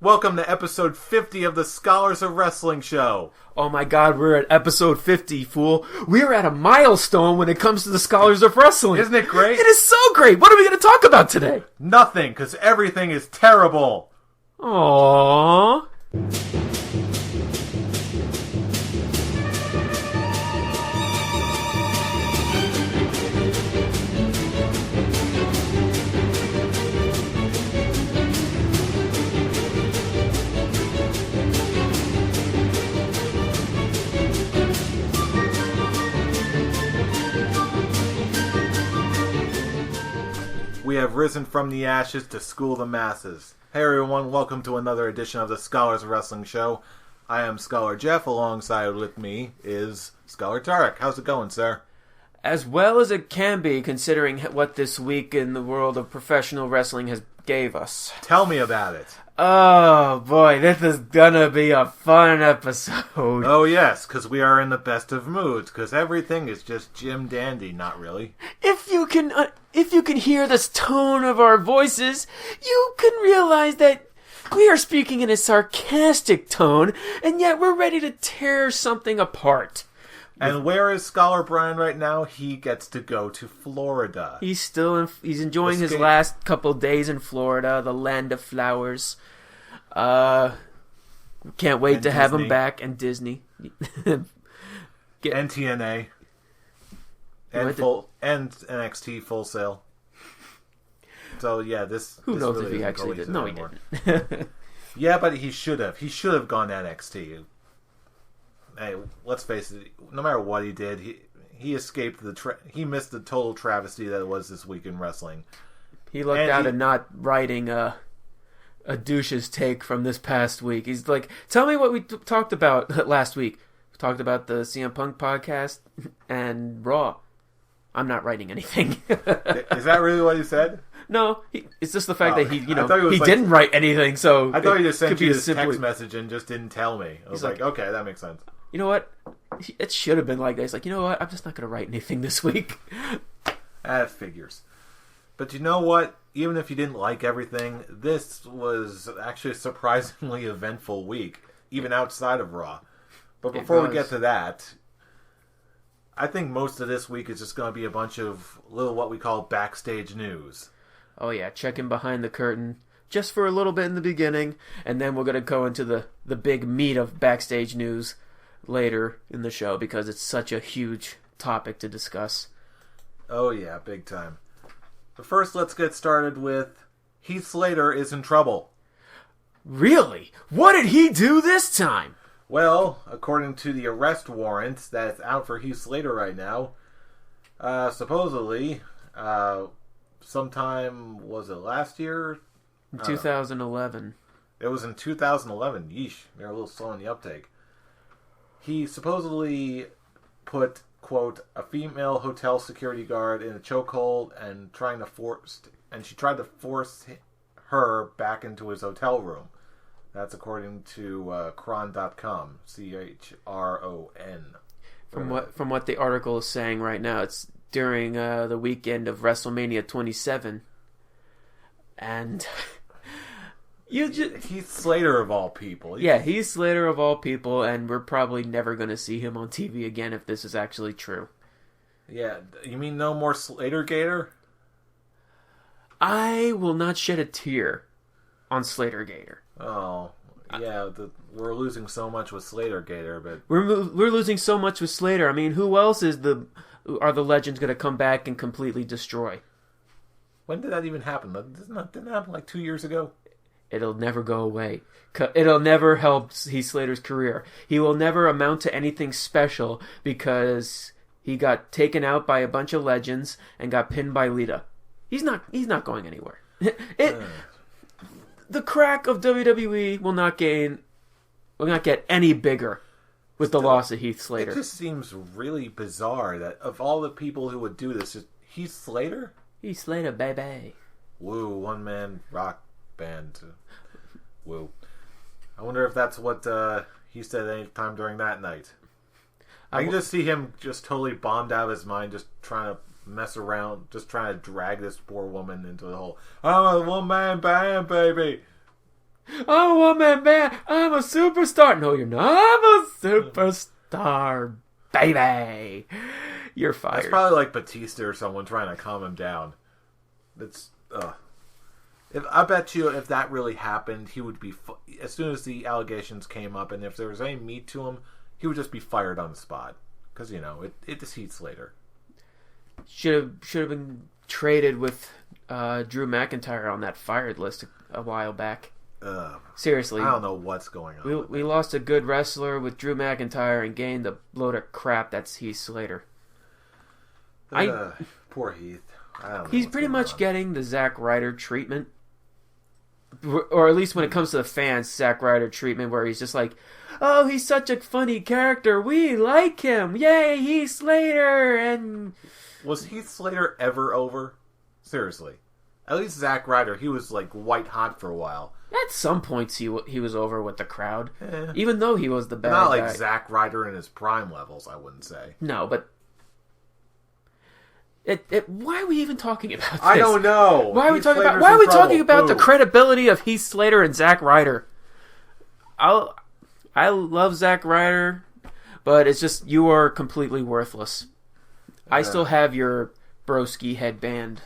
Welcome to episode 50 of the Scholars of Wrestling show. Oh my god, we're at episode 50, fool. We're at a milestone when it comes to the Scholars of Wrestling. Isn't it great? It is so great. What are we going to talk about today? Nothing, because everything is terrible. Aww. We have risen from the ashes to school the masses. Hey everyone, welcome to another edition of the Scholars of Wrestling show. I am Scholar Jeff, alongside with me is Scholar Tarek. How's it going, sir? As well as it can be, considering what this week in the world of professional wrestling has gave us. Tell me about it. Oh boy, this is gonna be a fun episode. Oh yes, because we are in the best of moods, because everything is just Jim Dandy, not really. If you can hear this tone of our voices, you can realize that we are speaking in a sarcastic tone, and yet we're ready to tear something apart. And where is Scholar Brian right now? He gets to go to Florida. He's enjoying his last couple days in Florida, the land of flowers. Can't wait to have him back, and Disney. And TNA. And NXT Full Sail. So yeah, Who knows really if he actually did? No, anymore. He didn't. Yeah, but he should have. He should have gone to NXT. Hey, let's face it. No matter what he did, he escaped he missed the total travesty that it was this week in wrestling. He lucked out in not writing a douche's take from this past week. He's like, tell me what we talked about last week. We talked about the CM Punk podcast and Raw. I'm not writing anything. Is that really what he said? No, it's just the fact that he he didn't write anything. So I thought he just sent you his text message and just didn't tell me. I was like, okay, that makes sense. You know what? It should have been like this. Like, you know what? I'm just not going to write anything this week. That figures. But you know what? Even if you didn't like everything, this was actually a surprisingly eventful week, even outside of Raw. But before we get to that, I think most of this week is just going to be a bunch of little what we call backstage news. Oh yeah, checking behind the curtain just for a little bit in the beginning, and then we're going to go into the big meat of backstage news later in the show because it's such a huge topic to discuss. Oh yeah, big time. But first, let's get started with Heath Slater is in trouble. Really? What did he do this time? Well, according to the arrest warrant that's out for Heath Slater right now, supposedly, sometime, was it last year? 2011. It was in 2011. Yeesh, they're a little slow in the uptake. He supposedly put, quote, a female hotel security guard in a chokehold and she tried to force her back into his hotel room. That's according to Chron.com, CHRON. From what the article is saying right now, it's during the weekend of WrestleMania 27, and Heath Slater of all people. Heath Slater of all people, and we're probably never going to see him on TV again if this is actually true. Yeah, you mean no more Slater-Gator? I will not shed a tear on Slater-Gator. Oh, yeah, we're losing so much with Slater-Gator, but we're losing so much with Slater. I mean, who else are the legends going to come back and completely destroy? When did that even happen? Didn't that happen like 2 years ago? It'll never go away. It'll never help Heath Slater's career. He will never amount to anything special because he got taken out by a bunch of legends and got pinned by Lita. He's not going anywhere. The crack of WWE will not get any bigger with the loss of Heath Slater. It just seems really bizarre that of all the people who would do this, Heath Slater? Heath Slater, baby. Woo, one-man rock band. Woo. I wonder if that's what he said any time during that night. I can just see him just totally bombed out of his mind, just trying to mess around, just trying to drag this poor woman into the whole, I'm a one-man band, baby. I'm a one-man band. I'm a superstar. No, you're not. I'm a superstar, baby. You're fired. It's probably like Batista or someone trying to calm him down. It's I bet you if that really happened, he would be as soon as the allegations came up, and if there was any meat to him, he would just be fired on the spot because it's Heath Slater. Should have been traded with Drew McIntyre on that fired list a while back. Seriously, I don't know what's going on. We lost a good wrestler with Drew McIntyre and gained a load of crap. That's Heath Slater. Poor Heath. He's pretty much getting the Zack Ryder treatment. Or at least when it comes to the fans, Zack Ryder treatment, where he's just like, oh, he's such a funny character. We like him. Yay, Heath Slater. And was Heath Slater ever over? Seriously. At least Zack Ryder, he was like white hot for a while. At some points, he was over with the crowd. Even though he was the bad guy. Not like Zack Ryder in his prime levels, I wouldn't say. No, but... why are we even talking about this? I don't know. Why are we talking about the credibility of Heath Slater and Zack Ryder? I love Zack Ryder, but it's just you are completely worthless. I still have your broski headband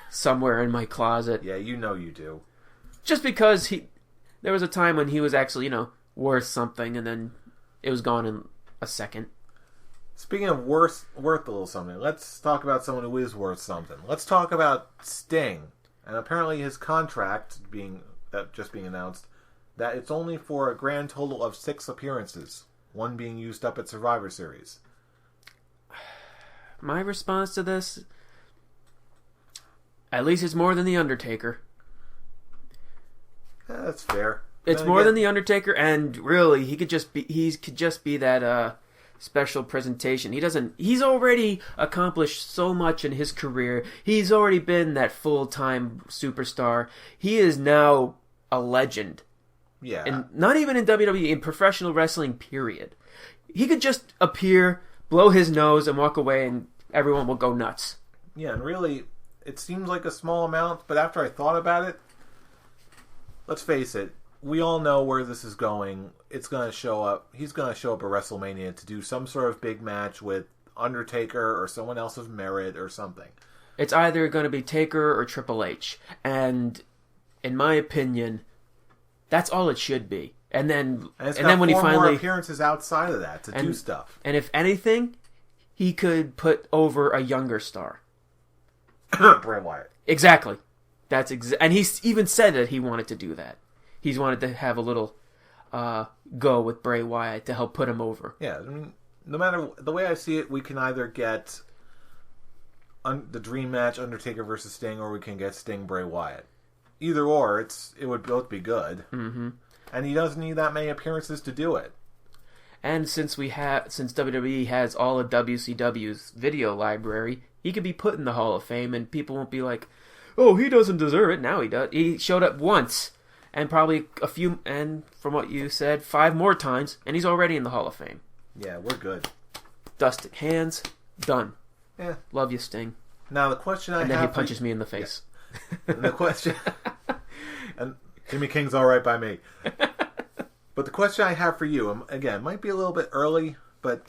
somewhere in my closet. Yeah, you know you do. Just because there was a time when he was actually, worth something, and then it was gone in a second. Speaking of worth a little something, let's talk about someone who is worth something. Let's talk about Sting. And apparently his contract just being announced, that it's only for a grand total of 6 appearances, one being used up at Survivor Series. My response to this, at least it's more than The Undertaker. Yeah, that's fair. It's more than The Undertaker, and really, he could just be that special presentation. He's already accomplished so much in his career. He's already been that full-time superstar. He is now a legend. Yeah. And not even in WWE, in professional wrestling, period. He could just appear, blow his nose, and walk away, and everyone will go nuts. Yeah, and really, it seems like a small amount, but after I thought about it, let's face it, we all know where this is going. It's going to show up. He's going to show up at WrestleMania to do some sort of big match with Undertaker or someone else of merit or something. It's either going to be Taker or Triple H. And in my opinion, that's all it should be. And then when he finally more appearances outside of that to do stuff. And if anything, he could put over a younger star. Bray Wyatt. Exactly. And he's even said that he wanted to do that. He's wanted to have a little go with Bray Wyatt to help put him over. Yeah, I mean, no matter the way I see it, we can either get the dream match Undertaker versus Sting, or we can get Sting Bray Wyatt. Either or, it would both be good. Mm-hmm. And he doesn't need that many appearances to do it. And since WWE has all of WCW's video library, he could be put in the Hall of Fame, and people won't be like, "Oh, he doesn't deserve it." Now he does. He showed up once. And probably and from what you said, 5 more times, and he's already in the Hall of Fame. Yeah, we're good. Dust hands, done. Yeah. Love you, Sting. Now the question and then he punches me in the face. Yeah. And the question, and Jimmy King's all right by me. But the question I have for you, again, might be a little bit early, but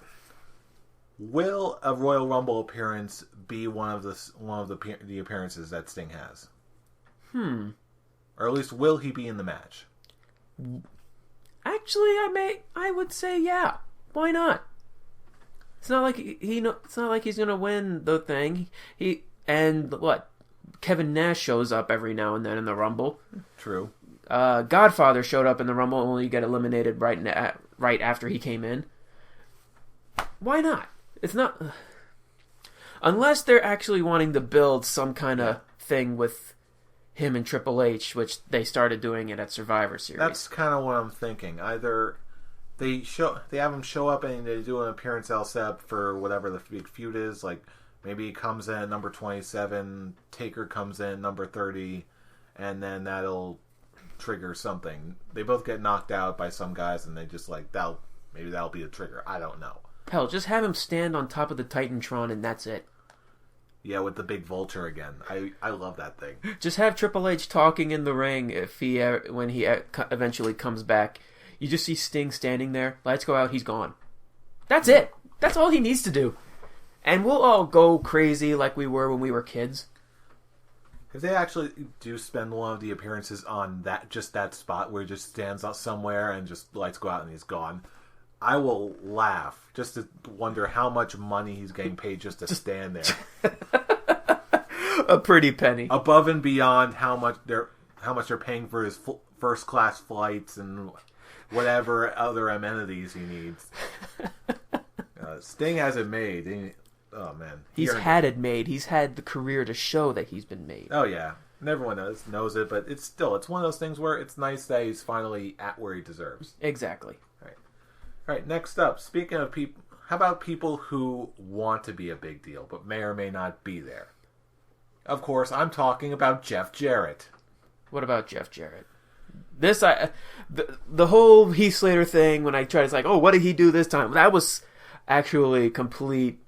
will a Royal Rumble appearance be one of the appearances that Sting has? Or at least, will he be in the match? Actually, I would say yeah. Why not? It's not like it's not like he's gonna win the thing. Kevin Nash shows up every now and then in the Rumble. True. Godfather showed up in the Rumble, only get eliminated right after he came in. Why not? It's not unless they're actually wanting to build some kind of thing with him and Triple H, which they started doing it at Survivor Series. That's kind of what I'm thinking. Either they have him show up and they do an appearance LSEP for whatever the big feud is. Like maybe he comes in at number 27, Taker comes in number 30, and then that'll trigger something. They both get knocked out by some guys, and they just that'll be the trigger. I don't know. Hell, just have him stand on top of the Titantron, and that's it. Yeah, with the big vulture again. I love that thing. Just have Triple H talking in the ring when he eventually comes back. You just see Sting standing there. Lights go out, he's gone. That's it. That's all he needs to do. And we'll all go crazy like we were when we were kids. If they actually do spend one of the appearances on that spot where he just stands out somewhere and just lights go out and he's gone, I will laugh just to wonder how much money he's getting paid just to stand there. A pretty penny. Above and beyond how much they're paying for his first class flights and whatever other amenities he needs. Sting has it made. Oh man, he's had it made. He's had the career to show that he's been made. Oh yeah, and everyone knows it, but it's one of those things where it's nice that he's finally at where he deserves. Exactly. All right. Next up, speaking of people, how about people who want to be a big deal but may or may not be there? Of course, I'm talking about Jeff Jarrett. What about Jeff Jarrett? The whole Heath Slater thing, when I tried to oh, what did he do this time? That was actually complete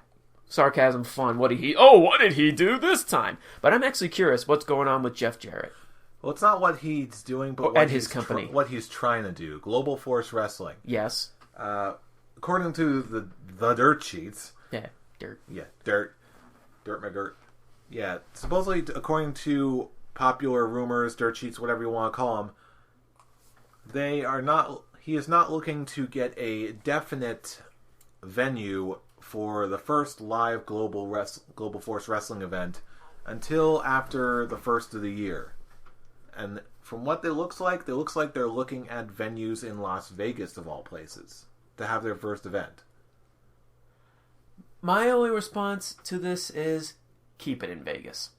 sarcasm fun. What did he do this time? But I'm actually curious what's going on with Jeff Jarrett. Well, it's not what he's doing, but what his company. What he's trying to do. Global Force Wrestling. Yes. According to the dirt sheets. Yeah, dirt. Yeah, dirt. Dirt McGirt. Yeah, supposedly, according to popular rumors, dirt sheets, whatever you want to call them, he is not looking to get a definite venue for the first live Global Force Wrestling event until after the first of the year. And from what it looks like they're looking at venues in Las Vegas, of all places, to have their first event. My only response to this is keep it in Vegas.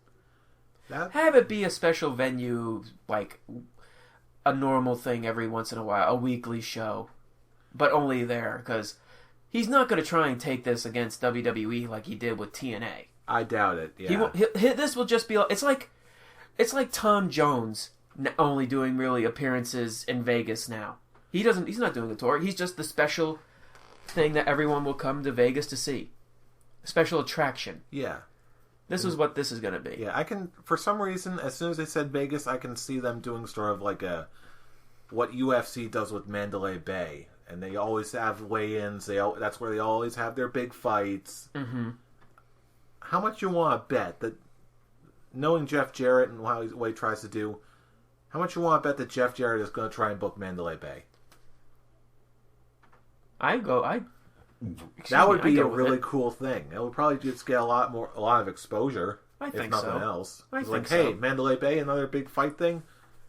Have it be a special venue, like a normal thing every once in a while, a weekly show, but only there, because he's not going to try and take this against WWE like he did with TNA. I doubt it. Yeah. This will just be. It's like Tom Jones only doing really appearances in Vegas now. He's not doing a tour. He's just the special thing that everyone will come to Vegas to see. A special attraction. Yeah. This is what this is going to be. Yeah, I can. For some reason, as soon as they said Vegas, I can see them doing sort of like what UFC does with Mandalay Bay, and they always have weigh-ins. That's where they always have their big fights. Mm-hmm. How much you want to bet that, knowing Jeff Jarrett and what he tries to do, how much you want to bet that Jeff Jarrett is going to try and book Mandalay Bay? That would be a really cool thing. It would probably just get a lot of exposure, if nothing else. It's like, hey, Mandalay Bay, another big fight thing?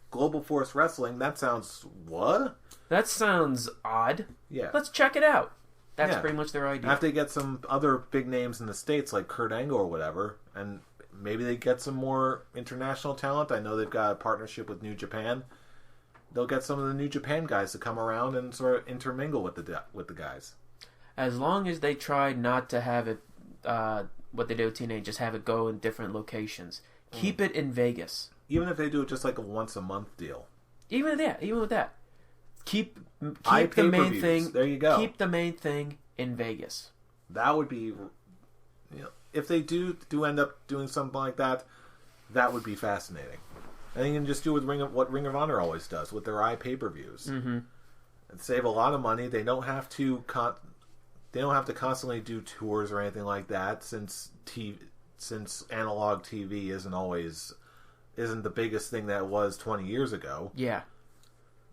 Global Force Wrestling, that sounds what? That sounds odd. Yeah. Let's check it out. That's pretty much their idea. After they get some other big names in the States, like Kurt Angle or whatever, and maybe they get some more international talent. I know they've got a partnership with New Japan. They'll get some of the New Japan guys to come around and sort of intermingle with the guys. As long as they try not to have it, what they do with TNA, just have it go in different locations. Keep it in Vegas. Even if they do it just like a once-a-month deal. Even with that. Keep the main thing. There you go. Keep the main thing in Vegas. That would be, if they do end up doing something like that, that would be fascinating. And you can just do what Ring of Honor always does with their pay-per-views, and save a lot of money. They don't have to constantly do tours or anything like that, since analog TV isn't the biggest thing that it was 20 years ago. Yeah.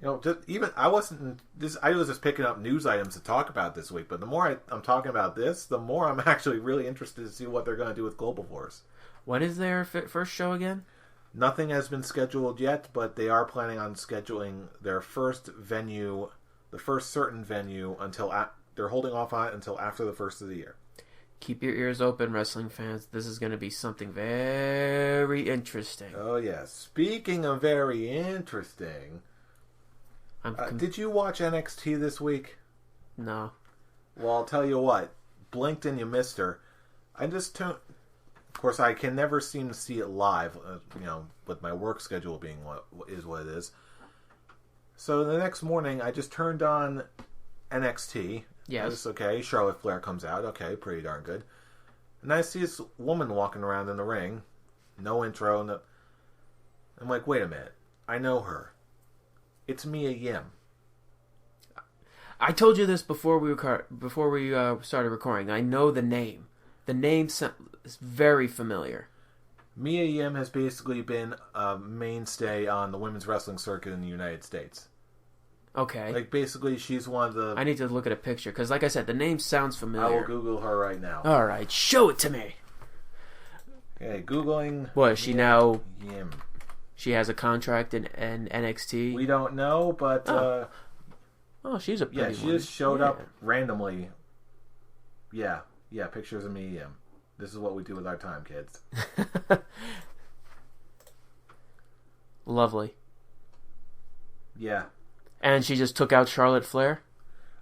I was just picking up news items to talk about this week, but the more I'm talking about this, the more I'm actually really interested to see what they're going to do with Global Force. When is their first show again? Nothing has been scheduled yet, but they are planning on scheduling their first venue, the first certain venue, they're holding off on it until after the first of the year. Keep your ears open, wrestling fans. This is going to be something very interesting. Oh, yeah. Speaking of very interesting, did you watch NXT this week? No. Well, I'll tell you what. Blinked and you missed her. Of course, I can never seem to see it live, with my work schedule being what it is. So the next morning, I just turned on NXT. Yes. Okay, Charlotte Flair comes out. Okay, pretty darn good. And I see this woman walking around in the ring. No intro. No... I'm like, wait a minute. I know her. It's Mia Yim. I told you this before we started recording. I know the name. The name is very familiar. Mia Yim has basically been a mainstay on the women's wrestling circuit in the United States. Okay. Like, basically, she's one of the... I need to look at a picture, because like I said, the name sounds familiar. I will Google her right now. Alright, show it to me! Okay, Googling... What, is she now... Yim. She has a contract in NXT? We don't know, but... Oh, she's a pretty she just showed up randomly. Yeah, pictures of Mia Yim. This is what we do with our time, kids. Lovely. Yeah. And she just took out Charlotte Flair?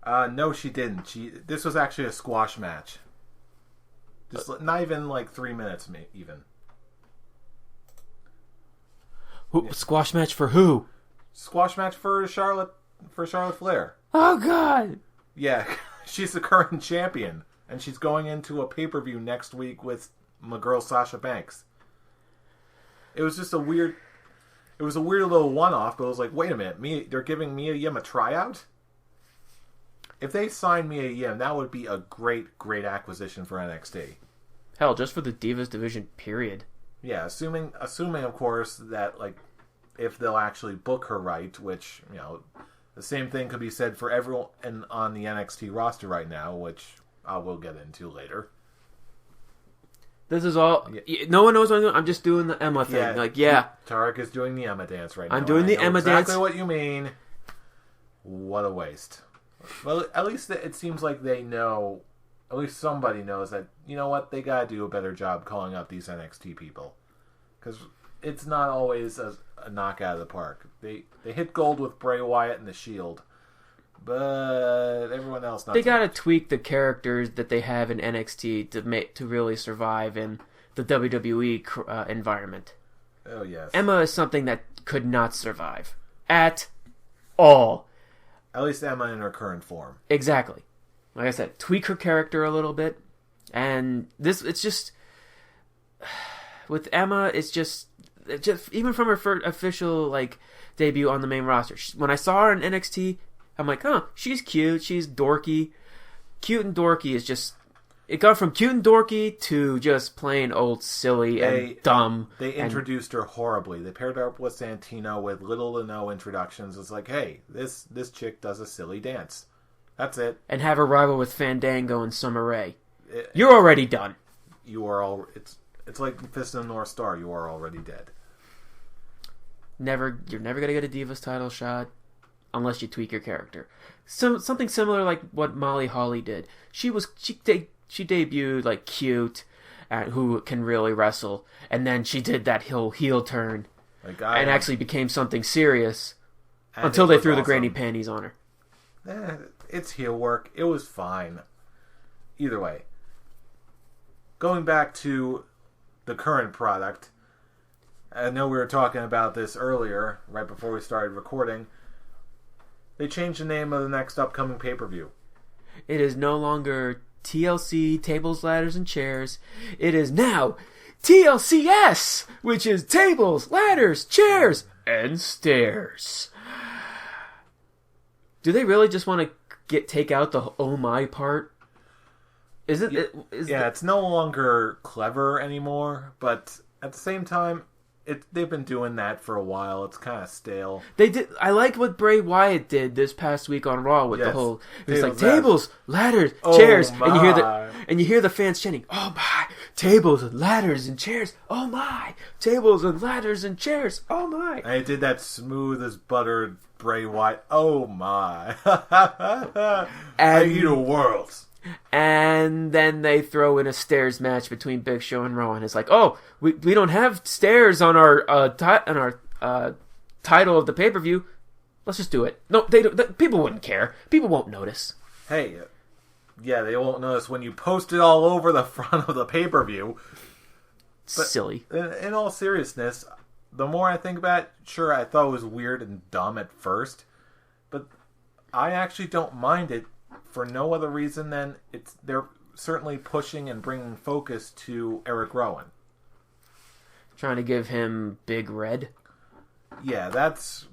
No, she didn't. This was actually a squash match. Just not even like 3 minutes, even. Squash match for who? Squash match for Charlotte Flair. Oh God! Yeah, she's the current champion, and she's going into a pay-per-view next week with my girl Sasha Banks. It was just a weird little one-off, but it was like, wait a minute, they're giving Mia Yim a tryout? If they signed Mia Yim, that would be a great acquisition for NXT. Hell, just for the Divas division, period. Yeah, assuming of course that like if they'll actually book her right, which the same thing could be said for everyone on the NXT roster right now, which I will get into later. This is all. Yeah. No one knows what I'm doing. I'm just doing the Emma thing. Tarek is doing the Emma dance right now. I'm doing the Emma dance. Exactly what you mean. What a waste. Well, at least it seems like they know. At least somebody knows that, you know what, they gotta do a better job calling out these NXT people. Because it's not always a knockout of the park. They hit gold with Bray Wyatt and The Shield. But everyone else not. They gotta tweak the characters that they have in NXT to really survive in the WWE environment. Oh, yes. Emma is something that could not survive. At all. At least Emma in her current form. Exactly. Like I said, tweak her character a little bit. And it's just... With Emma, it's just even from her official debut on the main roster. When I saw her in NXT, I'm like, she's cute, she's dorky. Cute and dorky is just... It got from cute and dorky to just plain old silly and dumb. They introduced her horribly. They paired her up with Santino with little to no introductions. It's like, hey, this chick does a silly dance. That's it. And have her rival with Fandango and Summer Rae. You're already done. You are all... It's like Fist of the North Star. You are already dead. You're never gonna get a Divas title shot unless you tweak your character. Something similar like what Molly Holly did. She debuted cute, who can really wrestle, and then she did that heel turn, and actually became something serious until they threw the granny panties on her. It's heel work. It was fine. Either way, going back to the current product, I know we were talking about this earlier, right before we started recording. They changed the name of the next upcoming pay-per-view. It is no longer TLC, Tables, Ladders, and Chairs. It is now TLCS, which is Tables, Ladders, Chairs, and Stairs. Do they really just want to take out the oh my part? It's no longer clever anymore, but at the same time, they've been doing that for a while. It's kind of stale. They did. I like what Bray Wyatt did this past week on Raw with the whole. It was like tables, ladders, chairs, and you hear the fans chanting, "Oh my! Tables and ladders and chairs! Oh my! Tables and ladders and chairs! Oh my!" And it did that smooth as buttered Bray Wyatt. Oh my! I eat a world. And then they throw in a stairs match between Big Show and Rowan. It's like, oh, we don't have stairs on our title of the pay-per-view. Let's just do it. No, people wouldn't care. People won't notice. Hey, yeah, they won't notice when you post it all over the front of the pay-per-view. But silly. In all seriousness, the more I think about it, sure, I thought it was weird and dumb at first, but I actually don't mind it for no other reason than they're certainly pushing and bringing focus to Eric Rowan. Trying to give him Big Red. Yeah, that's...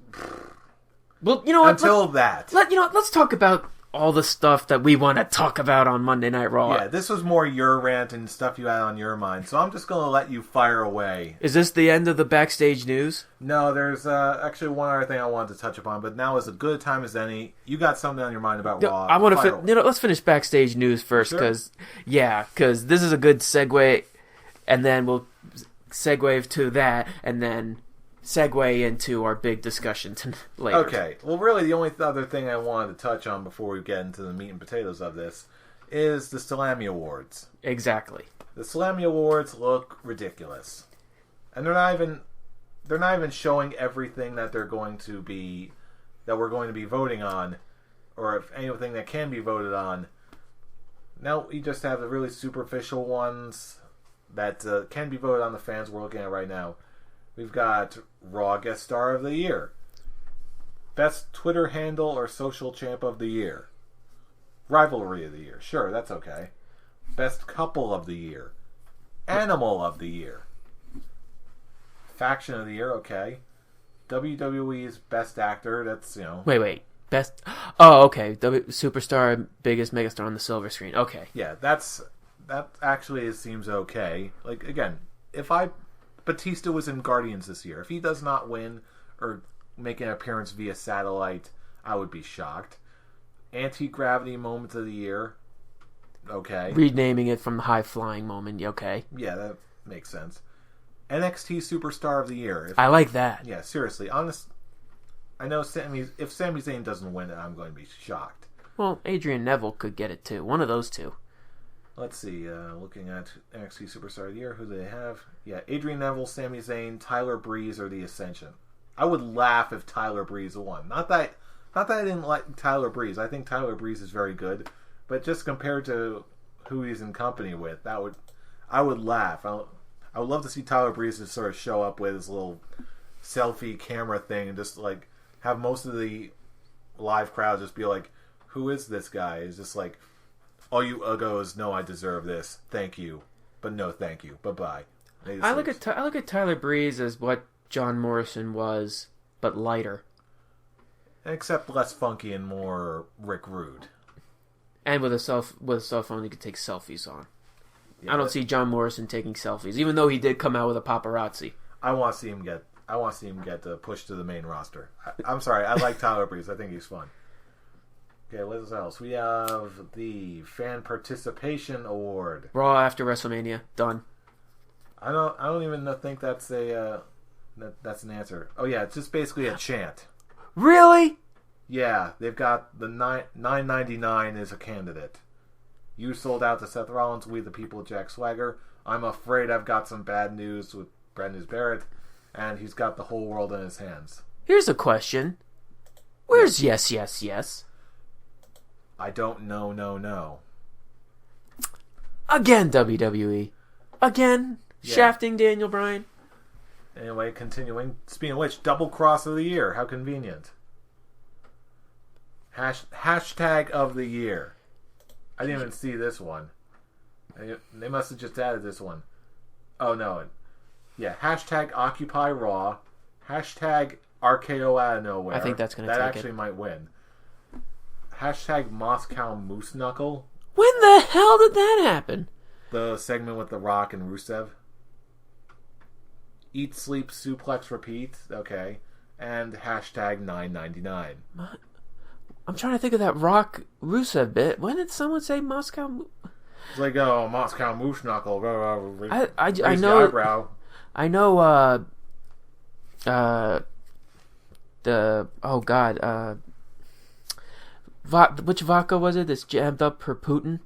Well, you know what? Let's talk about all the stuff that we want to talk about on Monday Night Raw. Yeah, this was more your rant and stuff you had on your mind, so I'm just going to let you fire away. Is this the end of the backstage news? No, there's actually one other thing I wanted to touch upon, but now is a good time as any. You got something on your mind about Raw. I want to let's finish backstage news first, because this is a good segue, and then we'll segue to that, and then segue into our big discussion later. Okay. Well, really, the only other thing I wanted to touch on before we get into the meat and potatoes of this is the Salami Awards. Exactly. The Salami Awards look ridiculous, and they're not even showing everything that we're going to be voting on, or if anything that can be voted on. Now we just have the really superficial ones that can be voted on. The fans we're looking at right now. We've got Raw Guest Star of the Year, Best Twitter Handle or Social Champ of the Year, Rivalry of the Year, sure, that's okay, Best Couple of the Year, Animal of the Year, Faction of the Year, okay, WWE's Best Actor, that's, Wait, Best... Oh, okay, Superstar, Biggest Megastar on the silver screen, okay. Yeah, that actually seems okay. Like, again, Batista was in Guardians this year. If he does not win or make an appearance via satellite, I would be shocked. Anti-Gravity Moment of the Year. Okay. Renaming it from the High Flying Moment. Okay. Yeah, that makes sense. NXT Superstar of the Year. I like that. Yeah, seriously. I know if Sami Zayn doesn't win it, I'm going to be shocked. Well, Adrian Neville could get it too. One of those two. Let's see, looking at NXT Superstar of the Year, who do they have? Yeah, Adrian Neville, Sami Zayn, Tyler Breeze, or The Ascension. I would laugh if Tyler Breeze won. Not that I didn't like Tyler Breeze. I think Tyler Breeze is very good, but just compared to who he's in company with, I would laugh. I would love to see Tyler Breeze just sort of show up with his little selfie camera thing and just like have most of the live crowd just be like, "Who is this guy?" It's just like, all you uggos know I deserve this. Thank you. But no thank you. Bye-bye. I look at Tyler Breeze as what John Morrison was, but lighter. Except less funky and more Rick Rude. And with a cell phone you could take selfies on. Yeah, I don't see John Morrison taking selfies, even though he did come out with a paparazzi. I want to see him get pushed to the main roster. I'm sorry, I like Tyler Breeze. I think he's fun. Okay, what else? We have the Fan Participation Award. Raw after WrestleMania. Done. I don't even think that's that's an answer. Oh yeah, it's just basically a chant. Really? Yeah, they've got the $9.99 as a candidate. You sold out to Seth Rollins, we the people, Jack Swagger. I'm afraid I've got some bad news with Brad News Barrett, and he's got the whole world in his hands. Here's a question. Where's yes, yes, yes? I don't know, no. Again, WWE. Again, shafting Daniel Bryan. Anyway, continuing. Speaking of which, Double Cross of the Year. How convenient. Hashtag of the Year. I didn't even see this one. They must have just added this one. Oh, no. Yeah, hashtag Occupy Raw. Hashtag RKO out of nowhere. I think that's going to take it. That actually might win. Hashtag Moscow Moose Knuckle. When the hell did that happen? The segment with The Rock and Rusev. Eat, Sleep, Suplex, Repeat. Okay. And hashtag $9.99. I'm trying to think of that Rock Rusev bit. When did someone say Moscow? It's like, oh, Moscow Moose Knuckle. I know. The eyebrow. I know. Which vodka was it that's jammed up for Putin?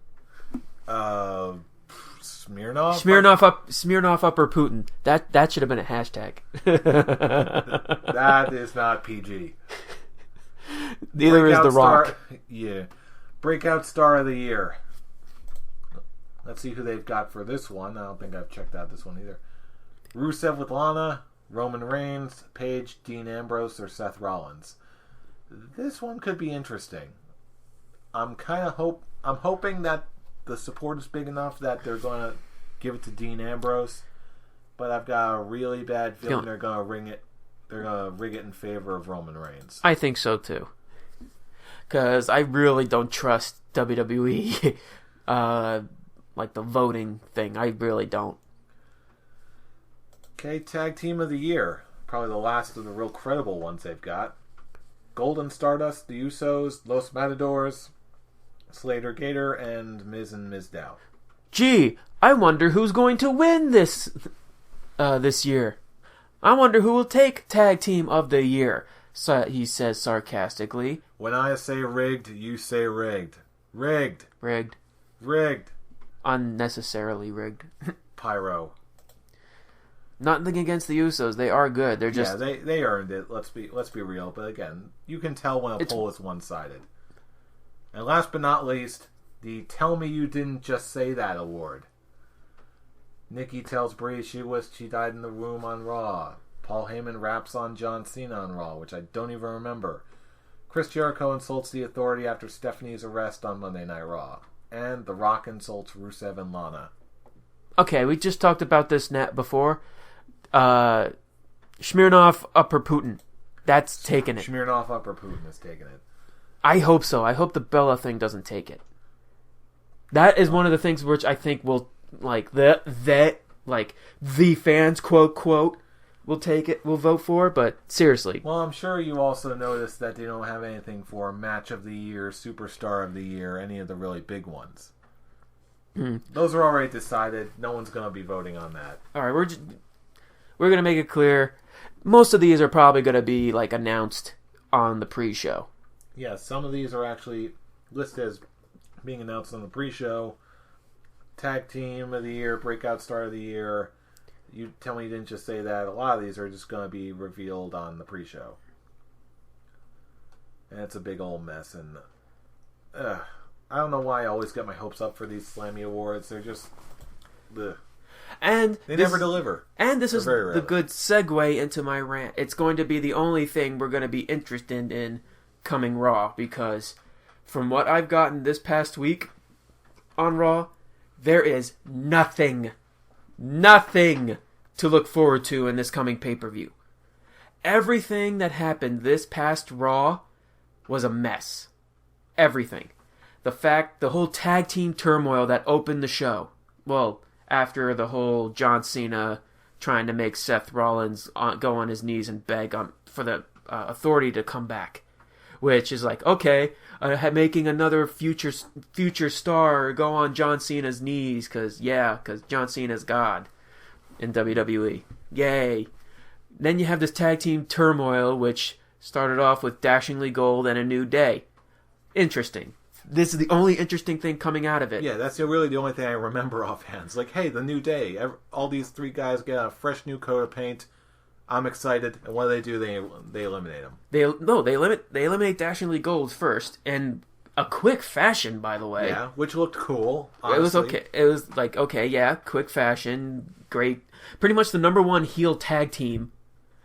Smirnoff? Smirnoff up or Putin. That should have been a hashtag. That is not PG. Neither is The Rock. Yeah. Breakout Star of the Year. Let's see who they've got for this one. I don't think I've checked out this one either. Rusev with Lana, Roman Reigns, Paige, Dean Ambrose, or Seth Rollins. This one could be interesting. I'm hoping that the support is big enough that they're going to give it to Dean Ambrose. But I've got a really bad feeling they're going to ring it. They're going to rig it in favor of Roman Reigns. I think so too. Because I really don't trust WWE. Like the voting thing, I really don't. Okay, Tag Team of the Year. Probably the last of the real credible ones they've got. Golden Stardust, The Usos, Los Matadors, Slater Gator, and Mizdow. Gee, I wonder who's going to win this year. I wonder who will take Tag Team of the Year, he says sarcastically. When I say rigged, you say rigged. Rigged. Rigged. Rigged. Unnecessarily rigged. Pyro. Nothing against the Usos. They are good. They're just... Yeah, they earned it. Let's be real. But again, you can tell when a poll is one-sided. And last but not least, the Tell Me You Didn't Just Say That award. Nikki tells Brie she wished she died in the room on Raw. Paul Heyman raps on John Cena on Raw, which I don't even remember. Chris Jericho insults the Authority after Stephanie's arrest on Monday Night Raw. And The Rock insults Rusev and Lana. Okay, we just talked about this before. Smirnoff Upper Putin. That's taking it. Smirnoff Upper Putin is taking it. I hope so. I hope the Bella thing doesn't take it. That is one of the things which I think will, like, the fans, quote, will take it, will vote for, but seriously. Well, I'm sure you also noticed that they don't have anything for Match of the Year, Superstar of the Year, any of the really big ones. Those are already decided. No one's going to be voting on that. All right, we're going to make it clear. Most of these are probably going to be, like, announced on the pre-show. Yeah, some of these are actually listed as being announced on the pre-show. Tag Team of the Year, Breakout Star of the Year. You tell me you didn't just say that. A lot of these are just going to be revealed on the pre-show. And it's a big old mess. And I don't know why I always get my hopes up for these Slammy Awards. They're just... Ugh. And they never deliver. And this is the good segue into my rant. It's going to be the only thing we're going to be interested in coming Raw, because from what I've gotten this past week on Raw, there is nothing to look forward to in this coming pay-per-view. Everything that happened this past Raw was a mess. Everything. The whole tag team turmoil that opened the show. Well, after the whole John Cena trying to make Seth Rollins go on his knees and beg for the Authority to come back. Which is like, okay, making another future star go on John Cena's knees, because John Cena's God in WWE. Yay. Then you have this tag team turmoil, which started off with Dashingly Gold and A New Day. Interesting. This is the only interesting thing coming out of it. Yeah, that's really the only thing I remember offhand. It's like, hey, the New Day. All these three guys get a fresh new coat of paint. I'm excited. And what do? They eliminate them. They eliminate Dashingly Gold first, in a quick fashion, by the way. Yeah, which looked cool. Honestly. It was okay. It was like, okay, yeah, quick fashion, great. Pretty much the number one heel tag team.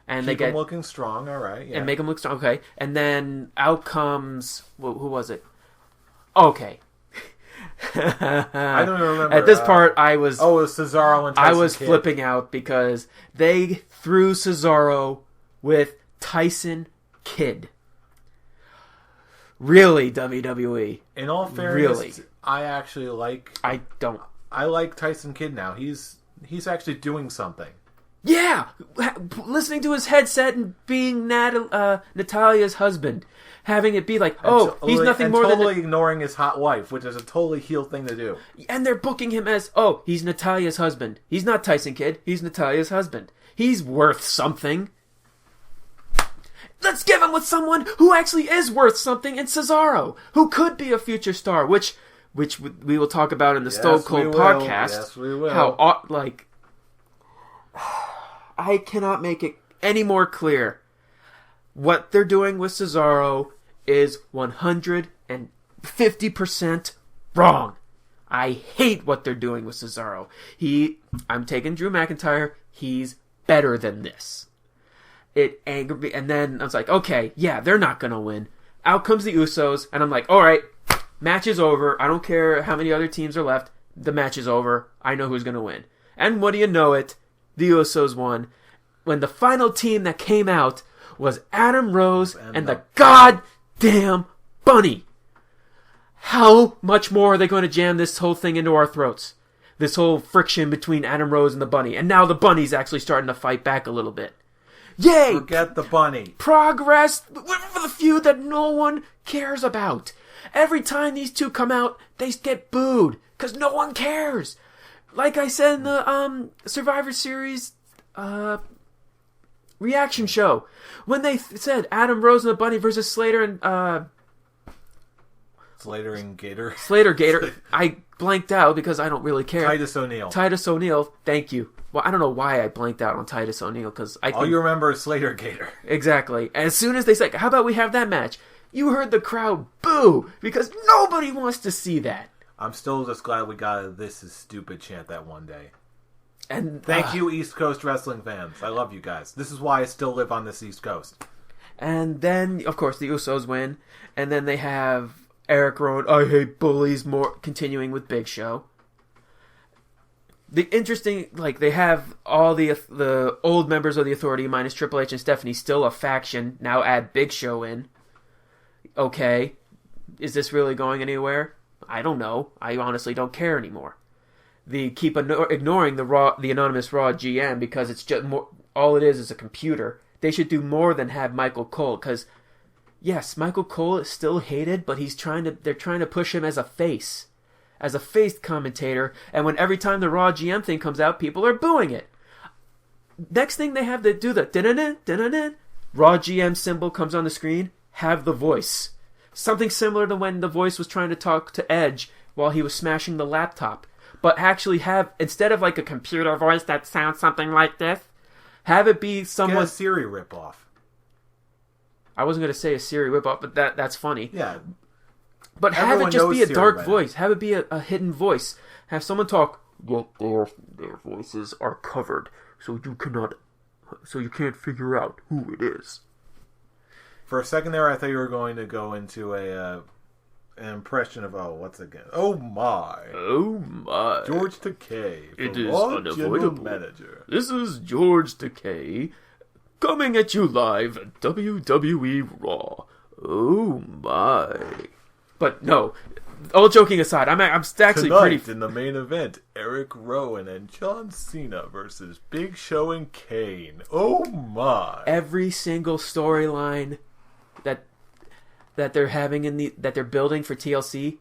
And keep them looking strong, all right. Yeah. And make them look strong, okay. And then out comes, who was it? Okay. I don't even remember. At this part, I was... Oh, it was Cesaro and Tyson I was Kidd. flipping out because they threw Cesaro with Tyson Kidd. Really, WWE? In all fairness, really? I actually like... I don't. I like Tyson Kidd now. He's actually doing something. Yeah! Listening to his headset and being Natalia's husband. Having it be like, he's nothing more totally ignoring his hot wife, which is a totally heel thing to do. And they're booking him as, he's Natalia's husband. He's not Tyson Kidd. He's Natalia's husband. He's worth something. Let's give him with someone who actually is worth something in Cesaro, who could be a future star, which we will talk about in the Stone Cold podcast. Yes, we will. How, I cannot make it any more clear. What they're doing with Cesaro is 150% wrong. I hate what they're doing with Cesaro. I'm taking Drew McIntyre. He's better than this. It angered me. And then I was like, okay, yeah, they're not going to win. Out comes the Usos. And I'm like, all right, Match is over. I don't care how many other teams are left. The match is over. I know who's going to win. And what do you know it? The Usos won. When the final team that came out was Adam Rose and the goddamn Bunny. How much more are they going to jam this whole thing into our throats? This whole friction between Adam Rose and the Bunny. And now the Bunny's actually starting to fight back a little bit. Yay! Forget the Bunny. Progress for the feud that no one cares about. Every time these two come out, they get booed. Because no one cares. Like I said in the Survivor Series reaction show. When they said Adam Rose and the Bunny versus Slater and... Slater and Gator. Slater, Gator. I blanked out because I don't really care. Titus O'Neil. Titus O'Neil, thank you. Well, I don't know why I blanked out on Titus O'Neil because I think... All you remember is Slater Gator. Exactly. As soon as they said, how about we have that match? You heard the crowd boo because nobody wants to see that. I'm still just glad we got a "This is stupid" chant that one day. And thank you, East Coast wrestling fans. I love you guys. This is why I still live on this East Coast. And then, of course, the Usos win. And then they have Eric Rowan, I hate bullies, more continuing with Big Show. The interesting, they have all the old members of the Authority minus Triple H and Stephanie still a faction. Now add Big Show in. Okay, is this really going anywhere? I don't know. I honestly don't care anymore. They keep ignoring the anonymous Raw GM because it's just more. All it is a computer. They should do more than have Michael Cole because, yes, Michael Cole is still hated, but they're trying to push him as a face commentator. And when every time the Raw GM thing comes out, people are booing it. Next thing they have to do the da-da-da, Raw GM symbol comes on the screen. Have the voice. Something similar to when the voice was trying to talk to Edge while he was smashing the laptop. But actually have, instead of a computer voice that sounds something like this, have it be someone... Get a Siri ripoff. I wasn't going to say a Siri ripoff, but that's funny. Yeah. But have it just be a dark voice. Have it be a hidden voice. Have someone talk, yet their voices are covered, so you can't figure out who it is. For a second there, I thought you were going to go into an impression of, what's it again? Oh my. George Takei. It is unavoidable. Manager. This is George Takei coming at you live at WWE Raw. Oh my. But no, all joking aside, I'm actually Tonight, pretty... in the main event, Eric Rowan and John Cena versus Big Show and Kane. Oh my. Every single storyline that they're having that they're building for TLC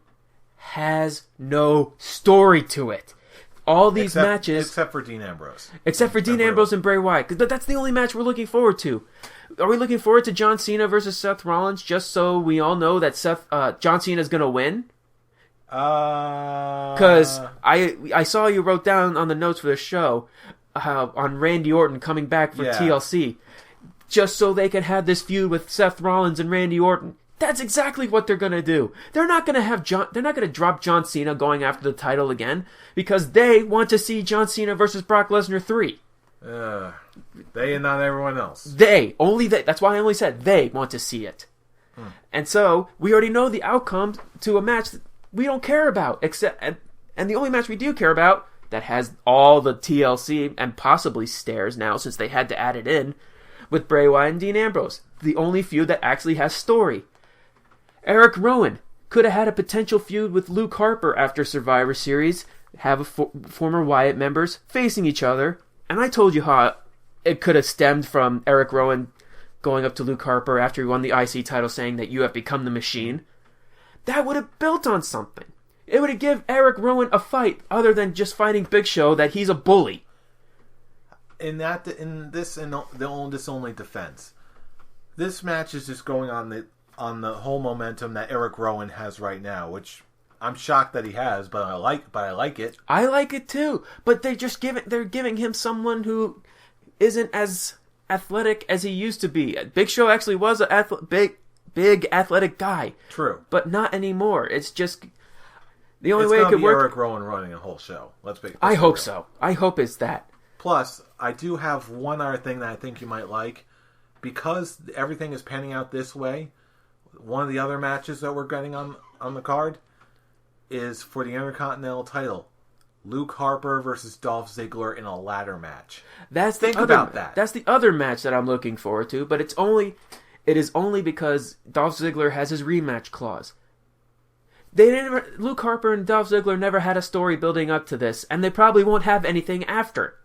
has no story to it. All these matches, except for Dean Ambrose, and Bray Wyatt, because that's the only match we're looking forward to. Are we looking forward to John Cena versus Seth Rollins just so we all know that John Cena is going to win? Because I saw you wrote down on the notes for the show on Randy Orton coming back for TLC, just so they can have this feud with Seth Rollins and Randy Orton. That's exactly what they're gonna do. They're not gonna drop John Cena going after the title again because they want to see John Cena versus Brock Lesnar 3. They and not everyone else. That's why I only said they want to see it. And so we already know the outcome to a match that we don't care about, and the only match we do care about that has all the TLC and possibly stairs now since they had to add it in with Bray Wyatt and Dean Ambrose. The only feud that actually has story. Eric Rowan could have had a potential feud with Luke Harper after Survivor Series, have former Wyatt members facing each other, and I told you how it could have stemmed from Eric Rowan going up to Luke Harper after he won the IC title saying that you have become the machine. That would have built on something. It would have given Eric Rowan a fight other than just fighting Big Show that he's a bully. In this only defense, this match is just going on the whole momentum that Eric Rowan has right now, which I'm shocked that he has, but I like it. I like it too, but they're giving him someone who isn't as athletic as he used to be. Big Show actually was a big athletic guy. True, but not anymore. It's just the only way it could work. Eric Rowan running a whole show. I hope so. I hope it's that. Plus, I do have one other thing that I think you might like. Because everything is panning out this way, one of the other matches that we're getting on the card is for the Intercontinental title. Luke Harper versus Dolph Ziggler in a ladder match. Think about that. That's the other match that I'm looking forward to, but it is only because Dolph Ziggler has his rematch clause. Luke Harper and Dolph Ziggler never had a story building up to this, and they probably won't have anything after.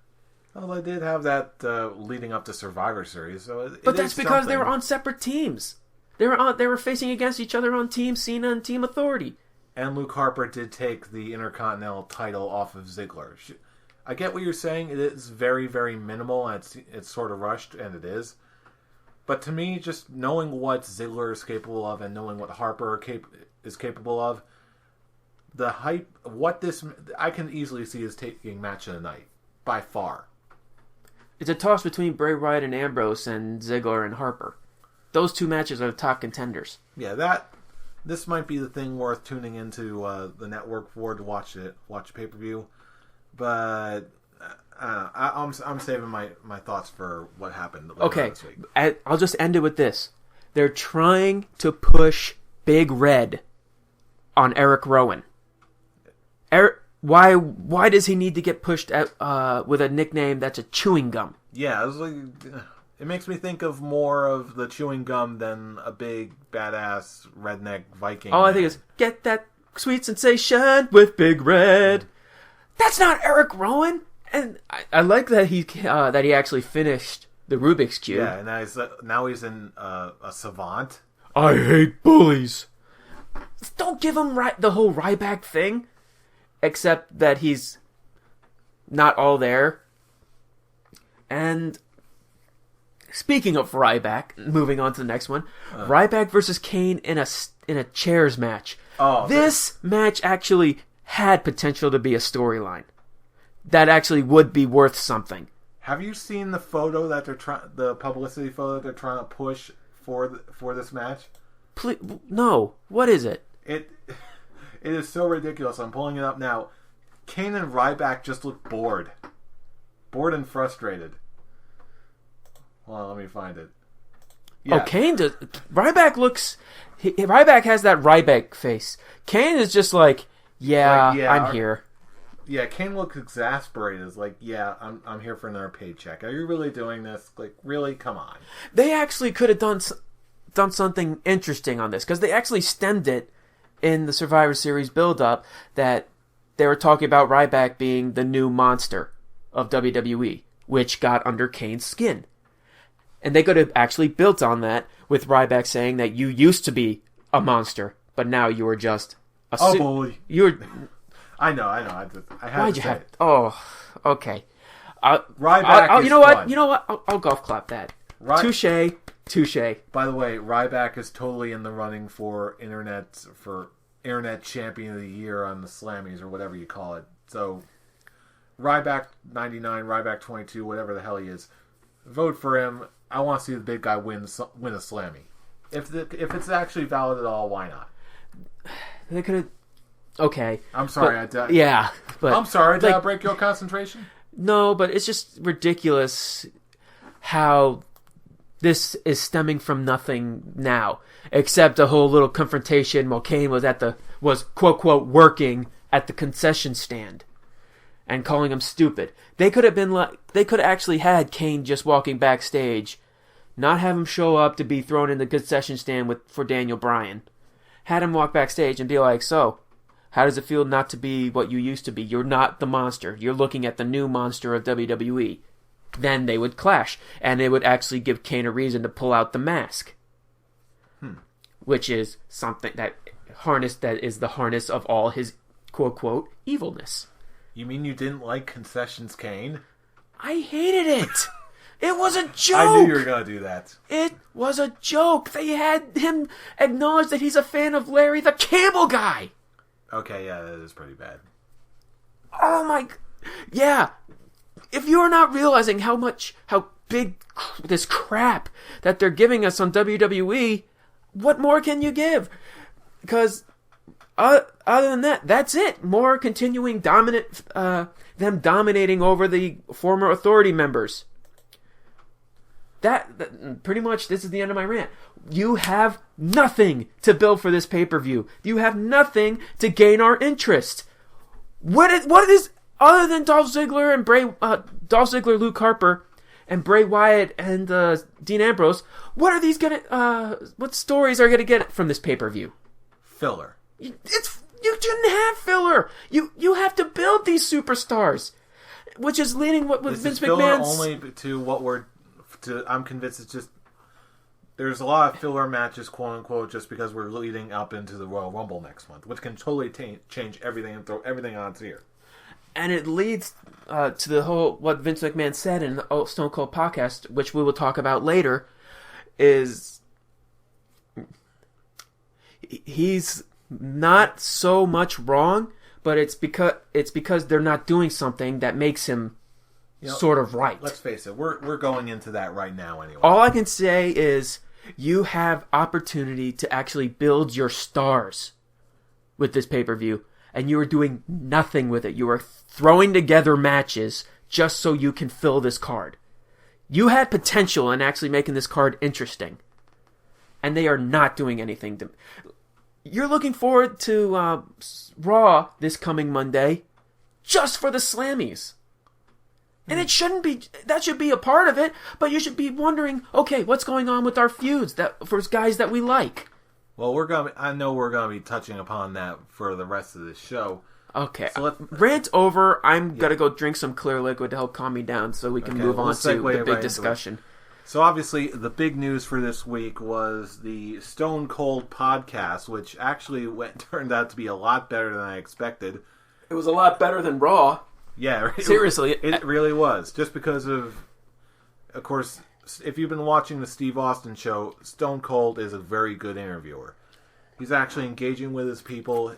Well, they did have that leading up to Survivor Series, so but that's because they were on separate teams. They were facing against each other on Team Cena and Team Authority. And Luke Harper did take the Intercontinental title off of Ziggler. I get what you're saying. It is very, very minimal, and it's sort of rushed, and it is. But to me, just knowing what Ziggler is capable of and knowing what Harper is capable of, the hype, I can easily see as taking match of the night, by far. It's a toss between Bray Wyatt and Ambrose and Ziggler and Harper. Those two matches are the top contenders. Yeah, this might be the thing worth tuning into the network for to watch pay-per-view. But I'm saving my thoughts for what happened later this week. I'll just end it with this. They're trying to push Big Red on Eric Rowan. Why does he need to get pushed with a nickname that's a chewing gum? Yeah, it makes me think of more of the chewing gum than a big, badass, redneck Viking. All I think is, get that sweet sensation with Big Red. That's not Eric Rowan. And I like that he actually finished the Rubik's Cube. Yeah, and now he's in a savant. I hate bullies. Don't give him the whole Ryback thing. Except that he's not all there. And speaking of Ryback, moving on to the next one, Ryback versus Kane in a chairs match. Oh, this match actually had potential to be a storyline that actually would be worth something. Have you seen the photo that the publicity photo that they're trying to push for this match? Please, no. What is it? It is so ridiculous. I'm pulling it up now. Kane and Ryback just look bored. Bored and frustrated. Hold on, let me find it. Yeah. Oh, Kane does. Ryback looks... Ryback has that Ryback face. Kane is just like, I'm here. Yeah, Kane looks exasperated. It's like, I'm here for another paycheck. Are you really doing this? Like, really? Come on. They actually could have done something interesting on this, because they actually stemmed it in the Survivor Series build-up that they were talking about Ryback being the new monster of WWE, which got under Kane's skin. And they could have actually built on that with Ryback saying that you used to be a monster, but now you are just a... bully. You're... I know. I had Why'd to you say have... it. Oh, okay. Ryback is You know fun. what? I'll golf clap that. Touche. By the way, Ryback is totally in the running for Internet Champion of the Year on the Slammies or whatever you call it. So, Ryback 99, Ryback 22, whatever the hell he is, vote for him. I want to see the big guy win a Slammy. If it's actually valid at all, why not? They could have. Okay. I'm sorry. I'm sorry. Did I break your concentration? No, but it's just ridiculous how this is stemming from nothing now, except a whole little confrontation while Kane was quote quote working at the concession stand and calling him stupid. They could have actually had Kane just walking backstage, not have him show up to be thrown in the concession stand for Daniel Bryan. Had him walk backstage and be like, so, how does it feel not to be what you used to be? You're not the monster. You're looking at the new monster of WWE. Then they would clash, and it would actually give Kane a reason to pull out the mask. Which is something that is the harness of all his quote-quote evilness. You mean you didn't like Concessions Kane? I hated it! It was a joke! I knew you were going to do that. It was a joke! They had him acknowledge that he's a fan of Larry the Cable Guy! Okay, yeah, that is pretty bad. Oh my... Yeah! If you're not realizing how big this crap that they're giving us on WWE, what more can you give? Because other than that, that's it. More continuing them dominating over the former Authority members. That pretty much, this is the end of my rant. You have nothing to build for this pay-per-view. You have nothing to gain our interest. What is other than Dolph Ziggler and Dolph Ziggler, Luke Harper, and Bray Wyatt and Dean Ambrose? What are these what stories are gonna get from this pay-per-view? Filler. You shouldn't have filler. You have to build these superstars, which is leading with Vince McMahon's. Only to I'm convinced it's just. There's a lot of filler matches, quote unquote, just because we're leading up into the Royal Rumble next month, which can totally change everything and throw everything on its ear. And it leads to the whole what Vince McMahon said in the Stone Cold podcast, which we will talk about later. Is he's not so much wrong, but it's because they're not doing something that makes him sort of right. Let's face it, we're going into that right now anyway. All I can say is you have opportunity to actually build your stars with this pay-per-view, and you are doing nothing with it. You are throwing together matches just so you can fill this card. You had potential in actually making this card interesting, and they are not doing anything to. You're looking forward to Raw this coming Monday just for the Slammies. And it shouldn't be, that should be a part of it, but you should be wondering, okay, what's going on with our feuds for guys that we like? Well, I know we're going to be touching upon that for the rest of this show. Okay, so rant over. I'm going to go drink some clear liquid to help calm me down so we can move on to the big discussion. So obviously, the big news for this week was the Stone Cold podcast, which actually turned out to be a lot better than I expected. It was a lot better than Raw. Yeah, seriously. It really was. Just because of course, if you've been watching the Steve Austin show, Stone Cold is a very good interviewer. He's actually engaging with his people.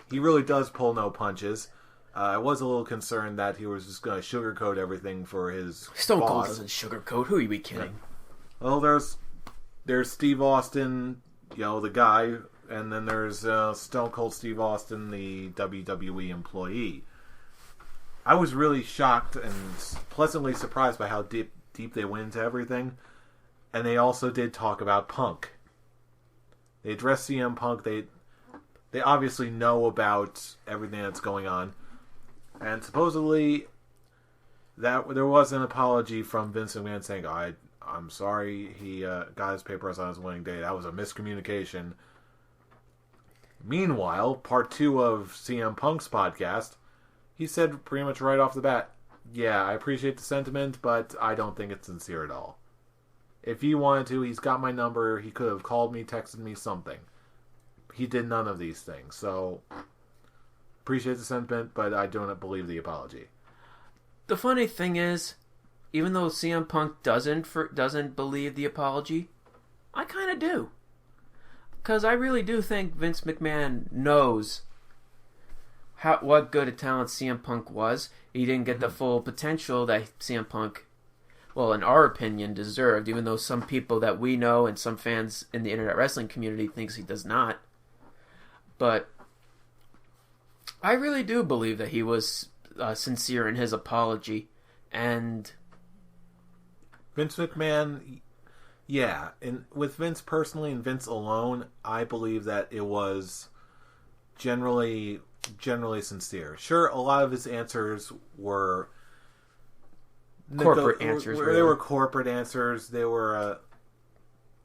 He really does pull no punches. I was a little concerned that he was just going to sugarcoat everything for his Stone boss. Cold doesn't sugarcoat. Who are you kidding? Yeah. Well, there's Steve Austin, the guy, and then there's Stone Cold Steve Austin, the WWE employee. I was really shocked and pleasantly surprised by how deep they went into everything. And they also did talk about Punk. They addressed CM Punk. They obviously know about everything that's going on. And supposedly that there was an apology from Vince McMahon saying, I'm sorry he got his papers on his wedding day. That was a miscommunication. Meanwhile, part 2 of CM Punk's podcast, he said pretty much right off the bat, yeah, I appreciate the sentiment, but I don't think it's sincere at all. If he wanted to, he's got my number. He could have called me, texted me, something. He did none of these things. So, appreciate the sentiment, but I don't believe the apology. The funny thing is, even though CM Punk doesn't believe the apology, I kind of do. Because I really do think Vince McMahon knows what good a talent CM Punk was. He didn't get the full potential that CM Punk, well, in our opinion, deserved, even though some people that we know and some fans in the internet wrestling community thinks he does not. But I really do believe that he was sincere in his apology. And Vince McMahon, yeah, and with Vince personally and Vince alone, I believe that it was generally sincere. Sure, a lot of his answers were corporate answers. They were corporate answers. They were.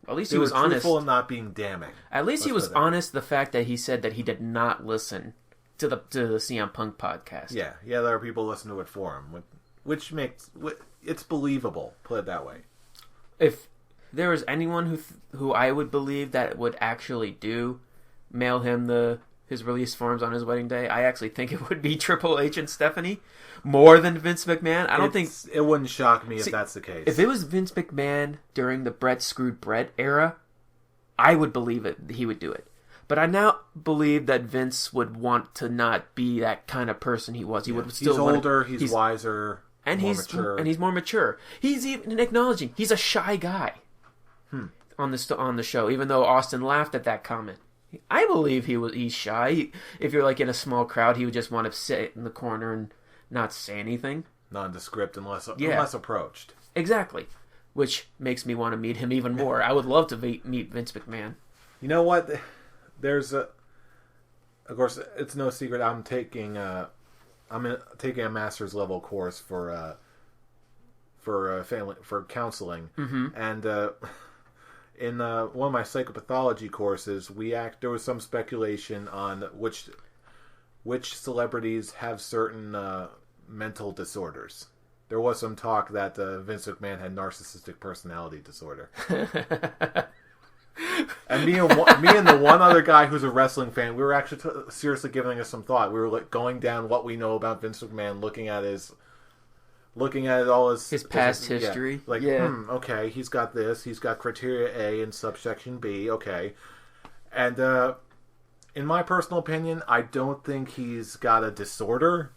At least he was honest. Truthful and not being damning. At least he was honest. The fact that he said that he did not listen to the CM Punk podcast. Yeah, there are people listening to it for him, which makes it's believable. Put it that way. If there was anyone who I would believe that would actually mail him his release forms on his wedding day, I actually think it would be Triple H and Stephanie more than Vince McMahon. I don't think it wouldn't shock me if that's the case. If it was Vince McMahon during the Brett Screwed Brett era, I would believe it. He would do it. But I now believe that Vince would want to not be that kind of person he was. He would still. He's older. He's wiser. And he's more mature. He's even acknowledging he's a shy guy on the show. Even though Austin laughed at that comment, I believe he's shy. If you're like in a small crowd, he would just want to sit in the corner and not say anything. Nondescript unless approached. Exactly. which makes me want to meet him even more. I would love to meet Vince McMahon. You know what? Of course, it's no secret. I'm taking a master's level course for counseling, and in one of my psychopathology courses, there was some speculation on which celebrities have certain mental disorders. There was some talk that Vince McMahon had narcissistic personality disorder. And me and the one other guy who's a wrestling fan, we were actually seriously giving us some thought. We were going down what we know about Vince McMahon, looking at all his past history. Okay, he's got this. He's got criteria A and subsection B. Okay, and in my personal opinion, I don't think he's got a disorder.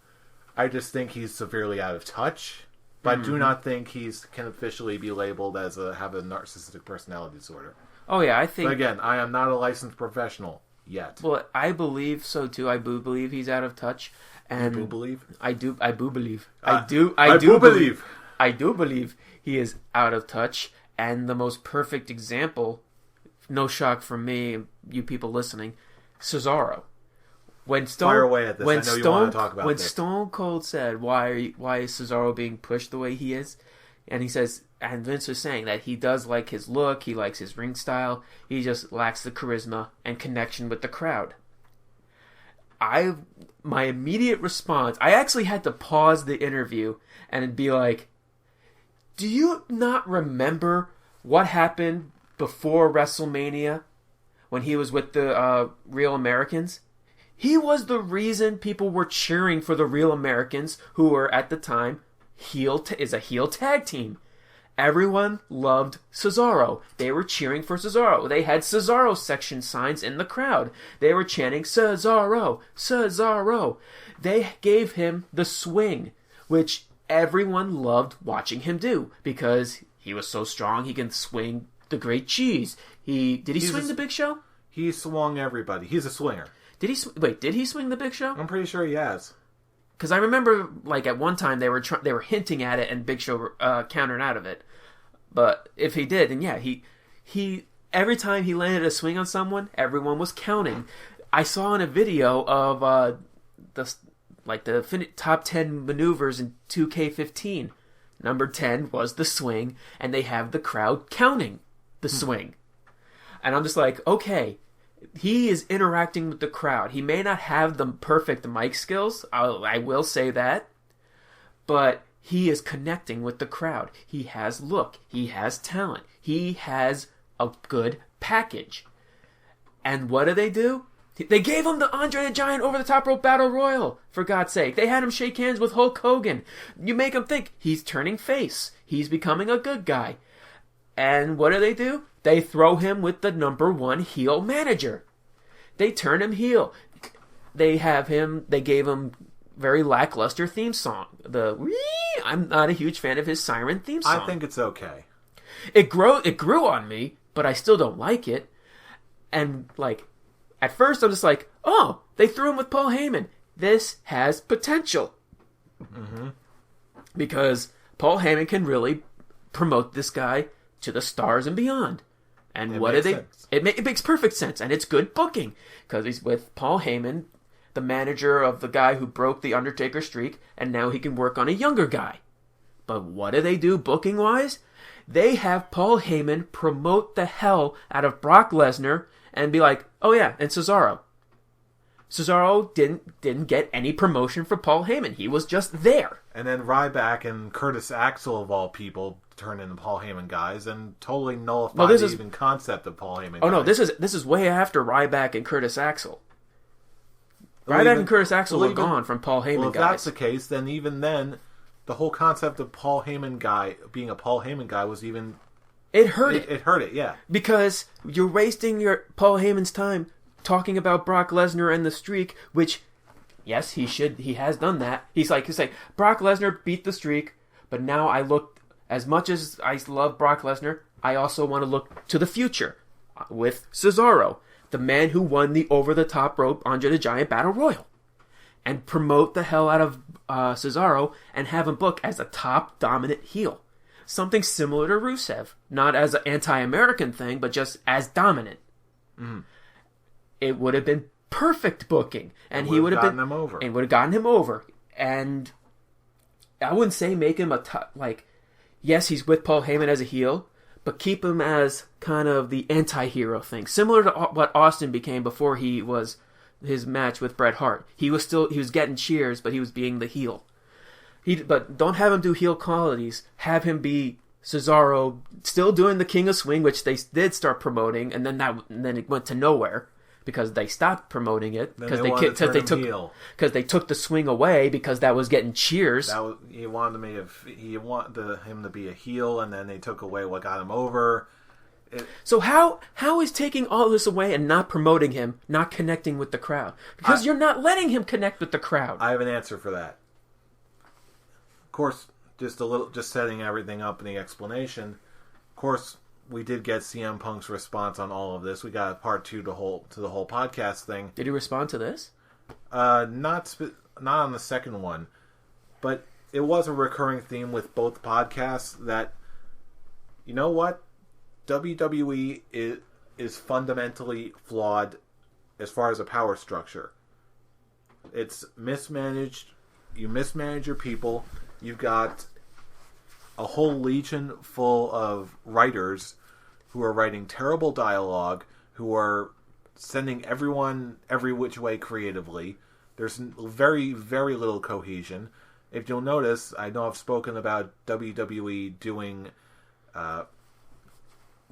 I just think he's severely out of touch. But I do not think he can officially be labeled as have a narcissistic personality disorder. Oh yeah, I think. But again, I am not a licensed professional yet. Well, I believe so too. I do believe he's out of touch. And you believe? I do believe. I do believe he is out of touch. And the most perfect example, no shock from me, you people listening, Cesaro. Fire away at this. I know you want to talk about this. When Stone Cold said, why is Cesaro being pushed the way he is? And he says, and Vince was saying that he does like his look, he likes his ring style, he just lacks the charisma and connection with the crowd. My immediate response, I actually had to pause the interview and be like, do you not remember what happened before WrestleMania when he was with the Real Americans? He was the reason people were cheering for the Real Americans, who were at the time is a heel tag team. Everyone loved Cesaro. They were cheering for Cesaro. They had Cesaro section signs in the crowd. They were chanting Cesaro, Cesaro. They gave him the swing, which everyone loved watching him do because he was so strong. He can swing the great cheese. Did he swing the Big Show? He swung everybody. He's a swinger. Did he swing the Big Show? I'm pretty sure he has. Because I remember, at one time they were hinting at it, and Big Show countered out of it. But if he did, then yeah, he every time he landed a swing on someone, everyone was counting. I saw in a video of the top 10 maneuvers in 2K15. Number 10 was the swing, and they have the crowd counting the swing. And I'm just like, okay. He is interacting with the crowd. He may not have the perfect mic skills, I will say that, but he is connecting with the crowd. He has look. He has talent. He has a good package. And what do? They gave him the Andre the Giant over the top rope battle royal, for God's sake. They had him shake hands with Hulk Hogan. You make him think he's turning face. He's becoming a good guy. And what do? They throw him with the number one heel manager. They turn him heel. They gave him very lackluster theme song. I'm not a huge fan of his siren theme song. I think it's okay. It grew on me, but I still don't like it. And at first I'm just like, oh, they threw him with Paul Heyman. This has potential. Mm-hmm. Because Paul Heyman can really promote this guy to the stars and beyond. And what do they? It makes perfect sense, and it's good booking because he's with Paul Heyman, the manager of the guy who broke the Undertaker streak, and now he can work on a younger guy. But what do they do booking wise? They have Paul Heyman promote the hell out of Brock Lesnar and be like, oh yeah, and Cesaro. Cesaro didn't get any promotion for Paul Heyman. He was just there. And then Ryback and Curtis Axel, of all people, turn into Paul Heyman guys and totally nullify the even concept of Paul Heyman guys. Oh no, this is way after Ryback and Curtis Axel. Ryback and Curtis Axel were gone from Paul Heyman guys. Well, if that's the case, then even then, the whole concept of Paul Heyman guy being a Paul Heyman guy was even... It hurt it. It hurt it, yeah. Because you're wasting your Paul Heyman's time talking about Brock Lesnar and the streak, which, yes, he has done that. He's like, Brock Lesnar beat the streak, but now I look, as much as I love Brock Lesnar, I also want to look to the future with Cesaro, the man who won the over-the-top rope Andre the Giant Battle Royal, and promote the hell out of Cesaro and have him book as a top dominant heel. something similar to Rusev. Not as an anti-American thing, but just as dominant. Mm-hmm. It would have been perfect booking. And he would have gotten him over. And would have gotten him over. And I wouldn't say make him yes, he's with Paul Heyman as a heel, but keep him as kind of the anti-hero thing. Similar to what Austin became before he was his match with Bret Hart. He was getting cheers, but he was being the heel. But don't have him do heel qualities. Have him be Cesaro, still doing the King of Swing, which they did start promoting, and then it went to nowhere because they stopped promoting it because they took the swing away because that was getting cheers. He wanted him to be a heel, and then they took away what got him over. So how is taking all this away and not promoting him, not connecting with the crowd? Because you're not letting him connect with the crowd. I have an answer for that. Of course, just setting everything up in the explanation. Of course, we did get CM Punk's response on all of this. We got a part 2 to the whole podcast thing. Did he respond to this? Not on the second one, but it was a recurring theme with both podcasts that, you know what? WWE is fundamentally flawed as far as a power structure. It's mismanaged. You mismanage your people. You've got a whole legion full of writers who are writing terrible dialogue, who are sending everyone every which way creatively. There's very, very little cohesion. If you'll notice, I know I've spoken about WWE doing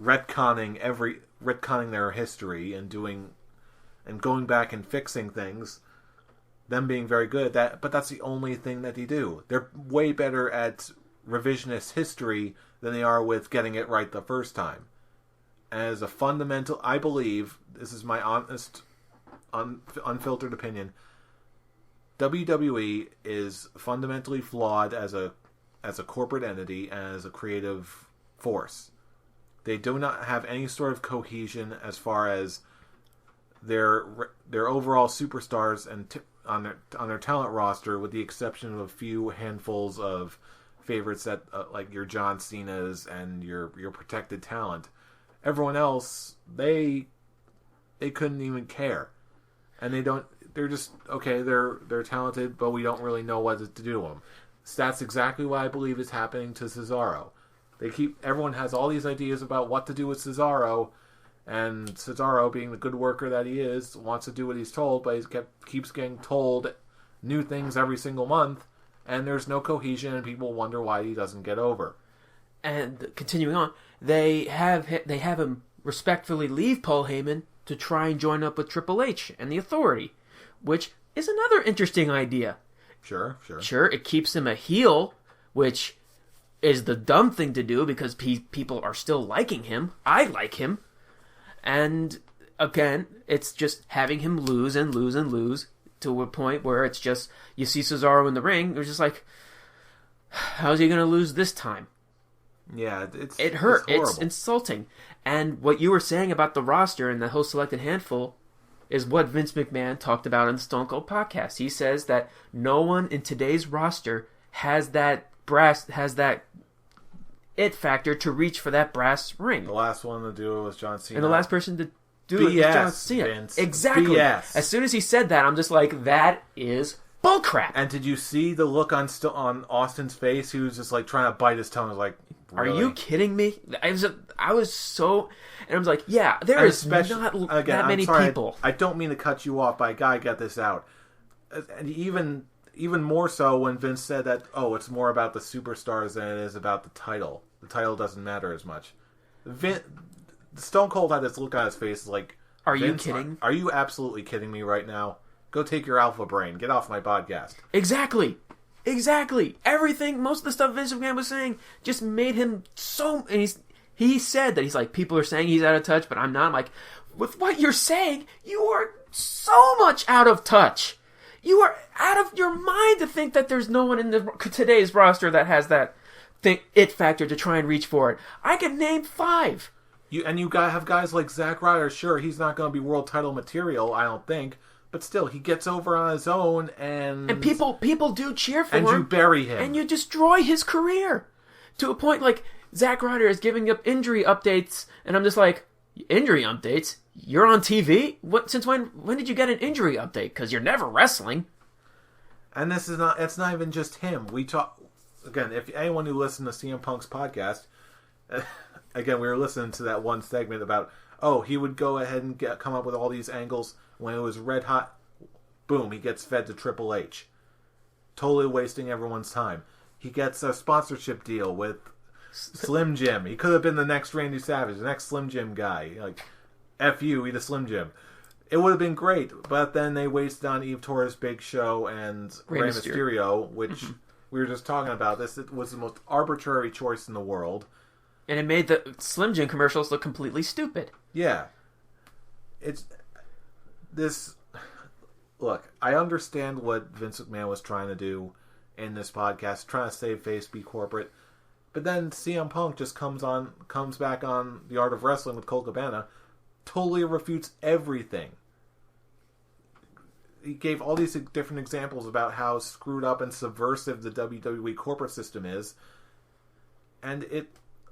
retconning their history and going back and fixing things, them being very good at that, but that's the only thing that they do. They're way better at revisionist history than they are with getting it right the first time. As a fundamental, I believe, this is my honest, unfiltered opinion, WWE is fundamentally flawed as a corporate entity, as a creative force. They do not have any sort of cohesion as far as their overall superstars and on their talent roster, with the exception of a few handfuls of favorites that like your John Cena's and your protected talent. Everyone else, they couldn't even care, and they don't. They're just okay. They're talented, but we don't really know what to do to them. So that's exactly what I believe is happening to Cesaro. Everyone has all these ideas about what to do with Cesaro, and Cesaro, being the good worker that he is, wants to do what he's told, but keeps getting told new things every single month, and there's no cohesion, and people wonder why he doesn't get over. And continuing on, they have him respectfully leave Paul Heyman to try and join up with Triple H and the Authority, which is another interesting idea. Sure. Sure, it keeps him a heel, which is the dumb thing to do because people are still liking him. I like him. And again, it's just having him lose and lose and lose to a point where it's just, you see Cesaro in the ring, you're just like, how's he going to lose this time? Yeah, it hurt. It's It's insulting. And what you were saying about the roster and the whole selected handful is what Vince McMahon talked about in the Stone Cold podcast. He says that no one in today's roster has that it factor to reach for that brass ring. The last one to do it was John Cena. And the last person to do it was John Cena. Vince. Exactly. BS. As soon as he said that, I'm just like, that is bullcrap. And did you see the look on Austin's face? He was just like trying to bite his tongue. I was like, really? Are you kidding me? I was so... And I was like, yeah, there is not that many people. I don't mean to cut you off, but I gotta get this out. And even more so when Vince said that, it's more about the superstars than it is about the title. The title doesn't matter as much. Stone Cold had this look on his face like, are you kidding? Are you absolutely kidding me right now? Go take your alpha brain. Get off my podcast. Exactly. Everything, most of the stuff Vince McMahon was saying just made him so... And he said that he's like, people are saying he's out of touch, but I'm not. I'm like, with what you're saying, you are so much out of touch. You are out of your mind to think that there's no one in today's roster that has that it factor to try and reach for it. I can name 5. You have guys like Zack Ryder. Sure, he's not going to be world title material, I don't think. But still, he gets over on his own, and people do cheer for him. And you bury him. And you destroy his career. To a point, like, Zack Ryder is giving up injury updates, and I'm just like, injury updates? You're on TV? Since when did you get an injury update? Because you're never wrestling. And it's not even just him. We talk, again, if anyone who listened to CM Punk's podcast, again, we were listening to that one segment about, he would go ahead and come up with all these angles when it was red hot. Boom, he gets fed to Triple H. Totally wasting everyone's time. He gets a sponsorship deal with Slim Jim. He could have been the next Randy Savage, the next Slim Jim guy. Like, F you, eat a Slim Jim. It would have been great, but then they wasted on Eve Torres, Big Show, and Rey Mysterio, which we were just talking about. It was the most arbitrary choice in the world. And it made the Slim Jim commercials look completely stupid. Yeah. Look, I understand what Vince McMahon was trying to do in this podcast, trying to save face, be corporate. But then CM Punk just comes back on The Art of Wrestling with Colt Cabana, totally refutes everything. He gave all these different examples about how screwed up and subversive the WWE corporate system is. And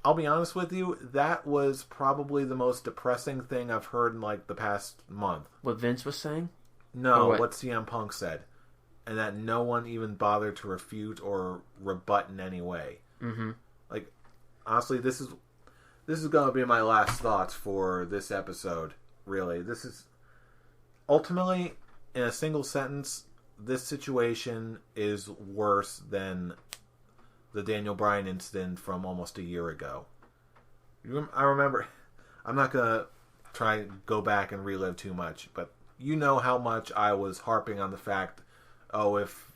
I'll be honest with you, that was probably the most depressing thing I've heard in like the past month. What Vince was saying? No, what CM Punk said. And that no one even bothered to refute or rebut in any way. Mm-hmm. Like, honestly, this is going to be my last thoughts for this episode, really. This is, ultimately, in a single sentence, this situation is worse than the Daniel Bryan incident from almost a year ago. I remember, I'm not going to try and go back and relive too much, but you know how much I was harping on the fact, if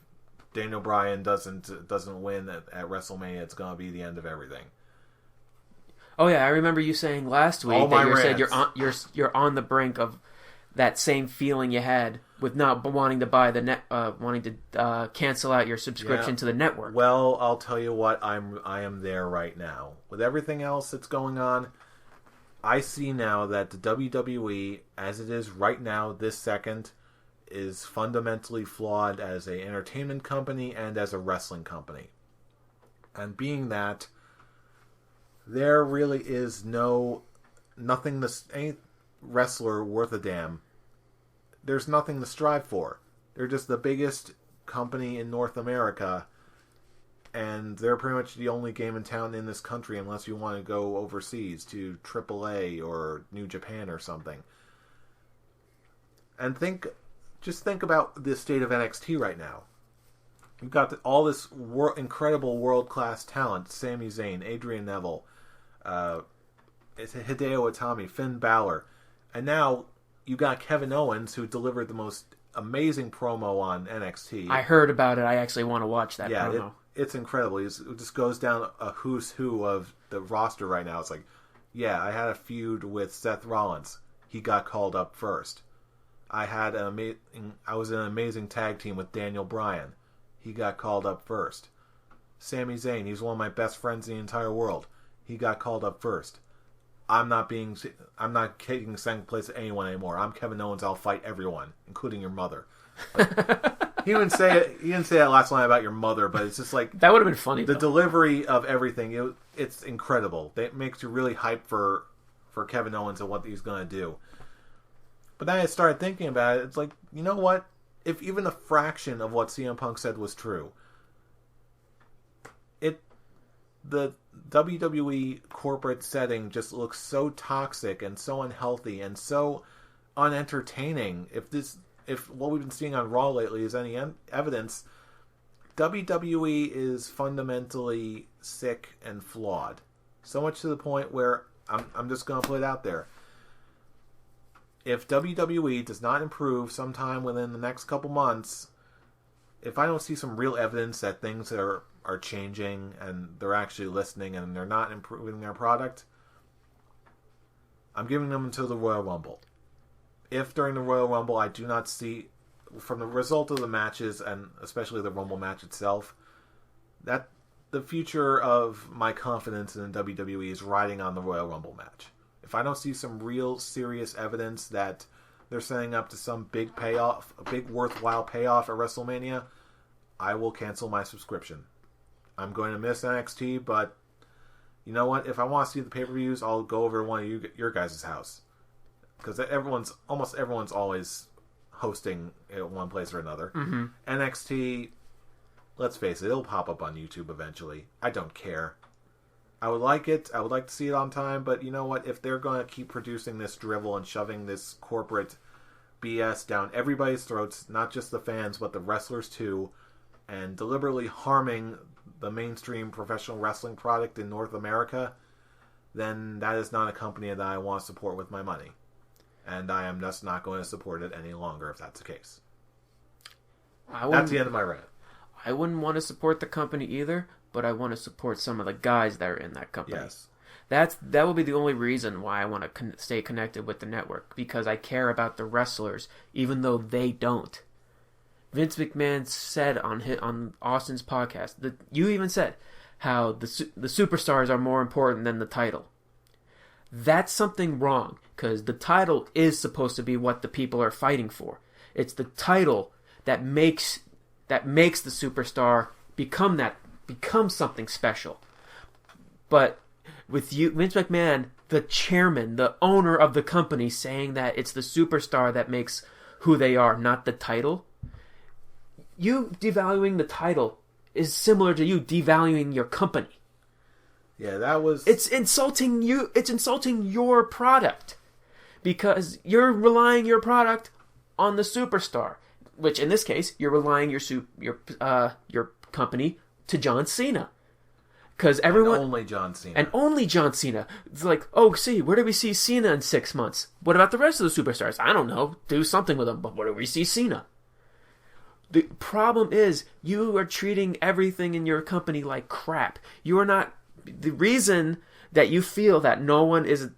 Daniel Bryan doesn't win at WrestleMania, it's going to be the end of everything. Oh yeah, I remember you saying last week that you said you're on the brink of that same feeling you had with not wanting to buy wanting to cancel out your subscription to the network. Well, I'll tell you what, I am there right now. With everything else that's going on, I see now that the WWE, as it is right now, this second, is fundamentally flawed as an entertainment company and as a wrestling company. And being that, there really is any wrestler worth a damn. There's nothing to strive for. They're just the biggest company in North America, and they're pretty much the only game in town in this country unless you want to go overseas to AAA or New Japan or something. And just think about the state of NXT right now. You've got all this incredible world-class talent: Sami Zayn, Adrian Neville, Hideo Itami, Finn Balor, and now you got Kevin Owens, who delivered the most amazing promo on NXT. I heard about it. I actually want to watch that promo. It's incredible. It just goes down a who's who of the roster right now. It's like, I had a feud with Seth Rollins. He got called up first. I was in an amazing tag team with Daniel Bryan. He got called up first. Sami Zayn, he's one of my best friends in the entire world. He got called up first. I'm not taking second place to anyone anymore. I'm Kevin Owens. I'll fight everyone, including your mother. He didn't say that last line about your mother, but it's just like that would have been funny. The delivery of everything, it's incredible. It makes you really hyped for Kevin Owens and what he's going to do. But then I started thinking about it. It's like, you know what? If even a fraction of what CM Punk said was true, the WWE corporate setting just looks so toxic and so unhealthy and so unentertaining. If what we've been seeing on Raw lately is any evidence, WWE is fundamentally sick and flawed. So much to the point where I'm just going to put it out there. If WWE does not improve sometime within the next couple months, if I don't see some real evidence that things are changing and they're actually listening and they're not improving their product, I'm giving them until the Royal Rumble. If during the Royal Rumble I do not see, from the result of the matches and especially the Rumble match itself, that the future of my confidence in WWE is riding on the Royal Rumble match. If I don't see some real serious evidence that they're setting up to some big payoff, a big worthwhile payoff at WrestleMania, I will cancel my subscription. I'm going to miss NXT, but you know what? If I want to see the pay-per-views, I'll go over to one of your guys' house. Because almost everyone's always hosting at one place or another. Mm-hmm. NXT, let's face it, it'll pop up on YouTube eventually. I don't care. I would like it. I would like to see it on time, but you know what? If they're going to keep producing this drivel and shoving this corporate BS down everybody's throats, not just the fans, but the wrestlers too, and deliberately harming the mainstream professional wrestling product in North America, then that is not a company that I want to support with my money. And I am just not going to support it any longer if that's the case. That's the end of my rant. I wouldn't want to support the company either, but I want to support some of the guys that are in that company. Yes. That will be the only reason why I want to stay connected with the network, because I care about the wrestlers, even though they don't. Vince McMahon said on Austin's podcast that you even said how the superstars are more important than the title. That's something wrong, because the title is supposed to be what the people are fighting for. It's the title that makes the superstar become something special. But with you, Vince McMahon, the chairman, the owner of the company, saying that it's the superstar that makes who they are, not the title. You devaluing the title is similar to you devaluing your company. Yeah, that was... It's insulting you. It's insulting your product, because you're relying your product on the superstar, which in this case you're relying your company to John Cena, because everyone and only John Cena. It's like, oh, see, where do we see Cena in 6 months? What about the rest of the superstars? I don't know. Do something with them. But where do we see Cena? The problem is you are treating everything in your company like crap. You are not. The reason that you feel that no one is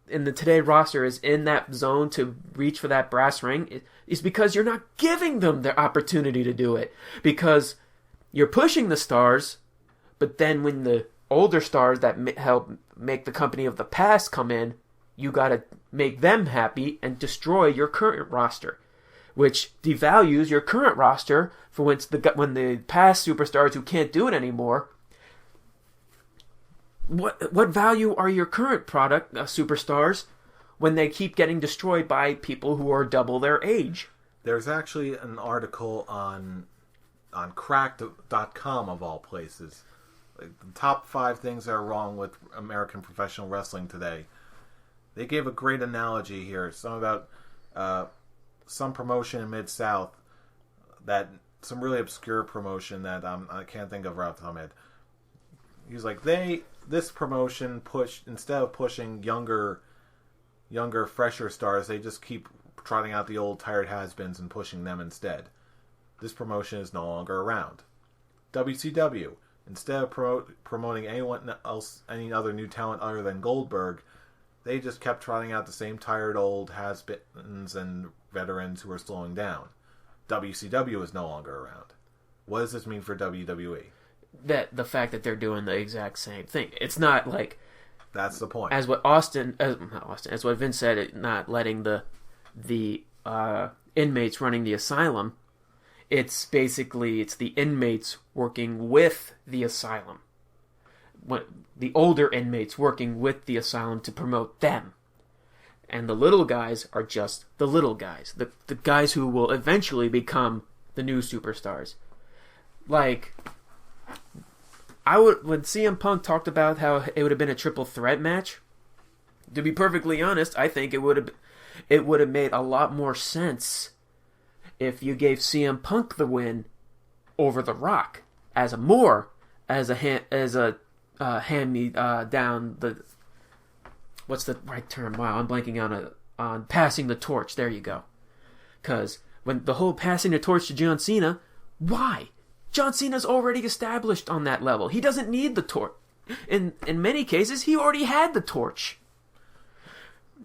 in the today roster is in that zone to reach for that brass ring is because you're not giving them the opportunity to do it. Because you're pushing the stars, but then when the older stars that help make the company of the past come in, you got to make them happy and destroy your current roster, which devalues your current roster for when the past superstars who can't do it anymore. What value are your current product superstars when they keep getting destroyed by people who are double their age? There's actually an article on Cracked.com of all places. Like, the top 5 things that are wrong with American professional wrestling today. They gave a great analogy here. Some about some promotion in Mid-South, some really obscure promotion that I can't think of right off the top of my head. He's like, this promotion instead of pushing younger, fresher stars, they just keep trotting out the old tired has-beens and pushing them instead. This promotion is no longer around. WCW, instead of promoting any other new talent other than Goldberg, they just kept trotting out the same tired old has-beens and veterans who are slowing down. WCW is no longer around. What does this mean for WWE? That the fact that they're doing the exact same thing. It's not like... That's the point. As what as what Vince said, not letting the inmates running the asylum. It's the inmates working with the asylum. The older inmates working with the asylum to promote them. And the little guys are just the little guys. The guys who will eventually become the new superstars. Like... when CM Punk talked about how it would have been a triple threat match, to be perfectly honest, I think it would have made a lot more sense if you gave CM Punk the win over The Rock as a hand me down the, what's the right term? Wow, I'm blanking on passing the torch. There you go. Because when the whole passing the torch to John Cena, why? John Cena's already established on that level. He doesn't need the torch. In many cases, he already had the torch.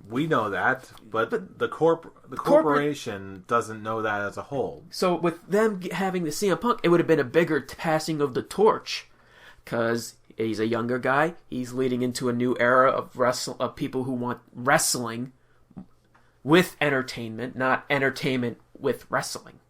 We know that, but the corporation doesn't know that as a whole. So with them having the CM Punk, it would have been a bigger passing of the torch, because he's a younger guy. He's leading into a new era of people who want wrestling with entertainment, not entertainment with wrestling.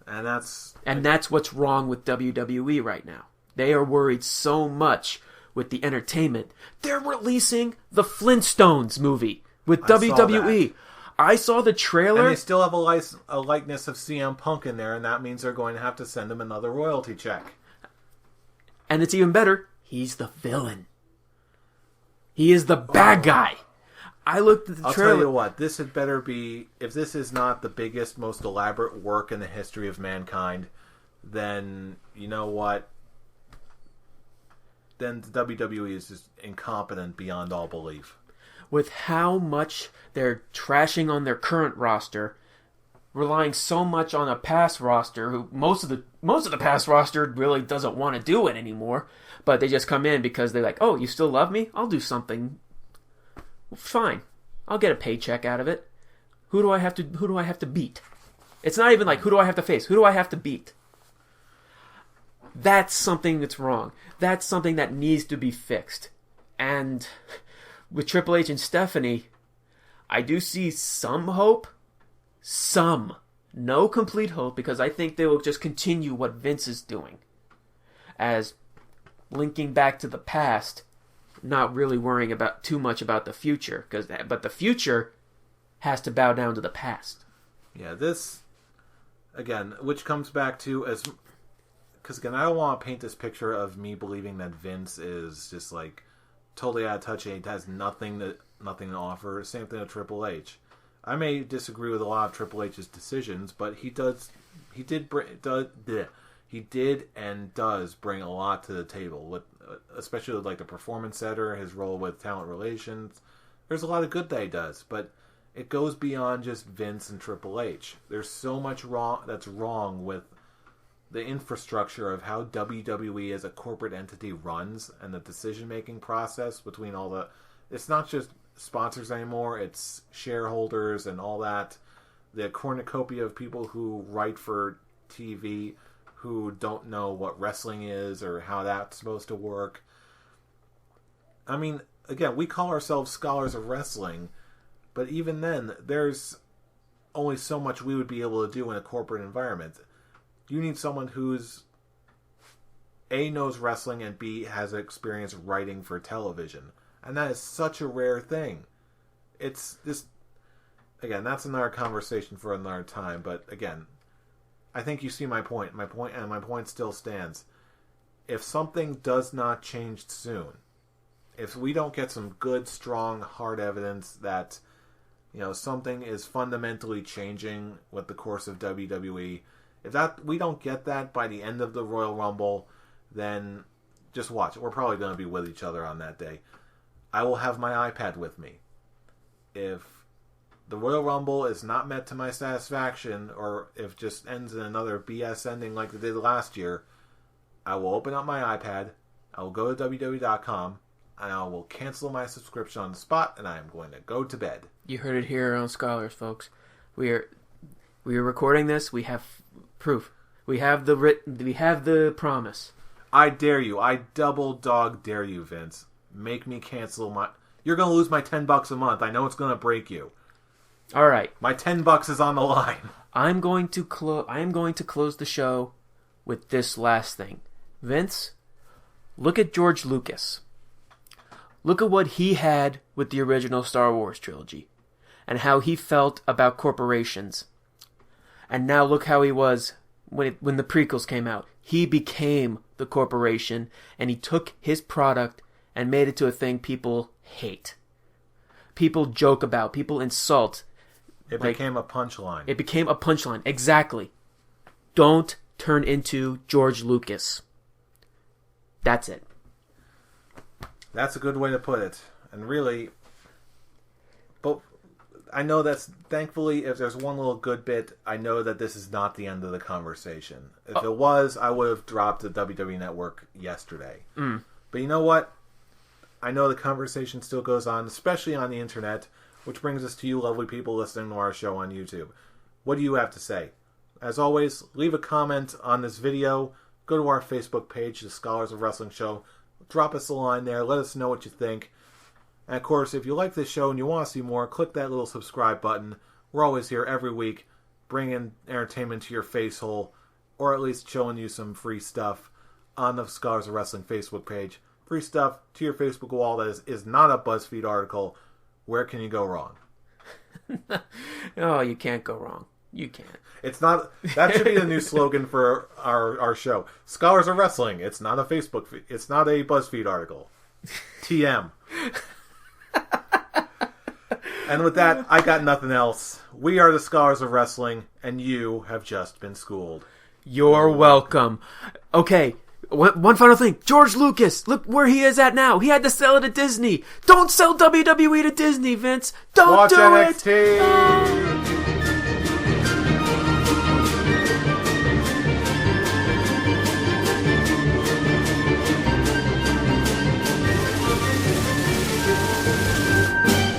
And that's what's wrong with WWE right now. They are worried so much with the entertainment. They're releasing the Flintstones movie with WWE. I saw the trailer. And they still have a likeness of CM Punk in there, and that means they're going to have to send him another royalty check. And it's even better. He's the villain. He is the bad guy. I looked at the trailer. I'll tell you what, this had better be, if this is not the biggest, most elaborate work in the history of mankind, then, you know what? Then the WWE is just incompetent beyond all belief. With how much they're trashing on their current roster, relying so much on a past roster, who most of the past roster really doesn't want to do it anymore, but they just come in because they're like, oh, you still love me? I'll do something. Fine, I'll get a paycheck out of it. Who do I have to beat? It's not even like, who do I have to face? Who do I have to beat? That's something that's wrong. That's something that needs to be fixed. And with Triple H and Stephanie, I do see some hope. Some. No complete hope, because I think they will just continue what Vince is doing. As linking back to the past, not really worrying about too much about the future, but the future has to bow down to the past. Yeah, this, again, which comes back to, because again, I don't want to paint this picture of me believing that Vince is just like totally out of touch and he has nothing to offer. Same thing with Triple H. I may disagree with a lot of Triple H's decisions, but he did and does bring a lot to the table, with especially with like the performance center, his role with talent relations. There's a lot of good that he does, but it goes beyond just Vince and Triple H. There's so much that's wrong with the infrastructure of how WWE as a corporate entity runs, and the decision-making process between all the... It's not just sponsors anymore, it's shareholders and all that. The cornucopia of people who write for TV who don't know what wrestling is or how that's supposed to work. I mean, again, we call ourselves scholars of wrestling, but even then, there's only so much we would be able to do in a corporate environment. You need someone who's A, knows wrestling, and B, has experience writing for television. And that is such a rare thing. It's this... Again, that's another conversation for another time, but again, I think you see my point. My point still stands. If something does not change soon, if we don't get some good, strong, hard evidence that, you know, something is fundamentally changing with the course of WWE, if we don't get that by the end of the Royal Rumble, then just watch it. We're probably going to be with each other on that day. I will have my iPad with me. If the Royal Rumble is not met to my satisfaction, or if it just ends in another BS ending like it did last year, I will open up my iPad, I will go to www.com, and I will cancel my subscription on the spot, and I am going to go to bed. You heard it here on Scholars, folks. We are recording this. We have proof. We have the promise. I dare you. I double dog dare you, Vince. Make me cancel my... You're going to lose my $10 a month. I know it's going to break you. All right. My $10 is on the line. I'm going to close the show with this last thing. Vince, look at George Lucas. Look at what he had with the original Star Wars trilogy, and how he felt about corporations. And now look how he was when the prequels came out. He became the corporation, and he took his product and made it to a thing people hate. People joke about. People insult. It became a punchline. It became a punchline. Exactly. Don't turn into George Lucas. That's it. That's a good way to put it. And really, but I know that's, thankfully, if there's one little good bit, I know that this is not the end of the conversation. If it was, I would have dropped the WWE Network yesterday. But you know what? I know the conversation still goes on, especially on the internet, which brings us to you lovely people listening to our show on YouTube. What do you have to say? As always, leave a comment on this video. Go to our Facebook page, the Scholars of Wrestling Show. Drop us a line there. Let us know what you think. And of course, if you like this show and you want to see more, click that little subscribe button. We're always here every week, bringing entertainment to your face hole, or at least showing you some free stuff on the Scholars of Wrestling Facebook page. free stuff to your Facebook wall that is not a BuzzFeed article. Where can you go wrong? Oh, you can't go wrong. You can't. It's not. That should be the new slogan for our show. Scholars of Wrestling. It's not a Facebook feed. It's not a BuzzFeed article. TM. And with that, I got nothing else. We are the Scholars of Wrestling, and you have just been schooled. You're welcome. Okay, one final thing. George Lucas, look where he is at now. He had to sell it to Disney. Don't sell WWE to Disney, Vince. Don't Watch do NXT. it.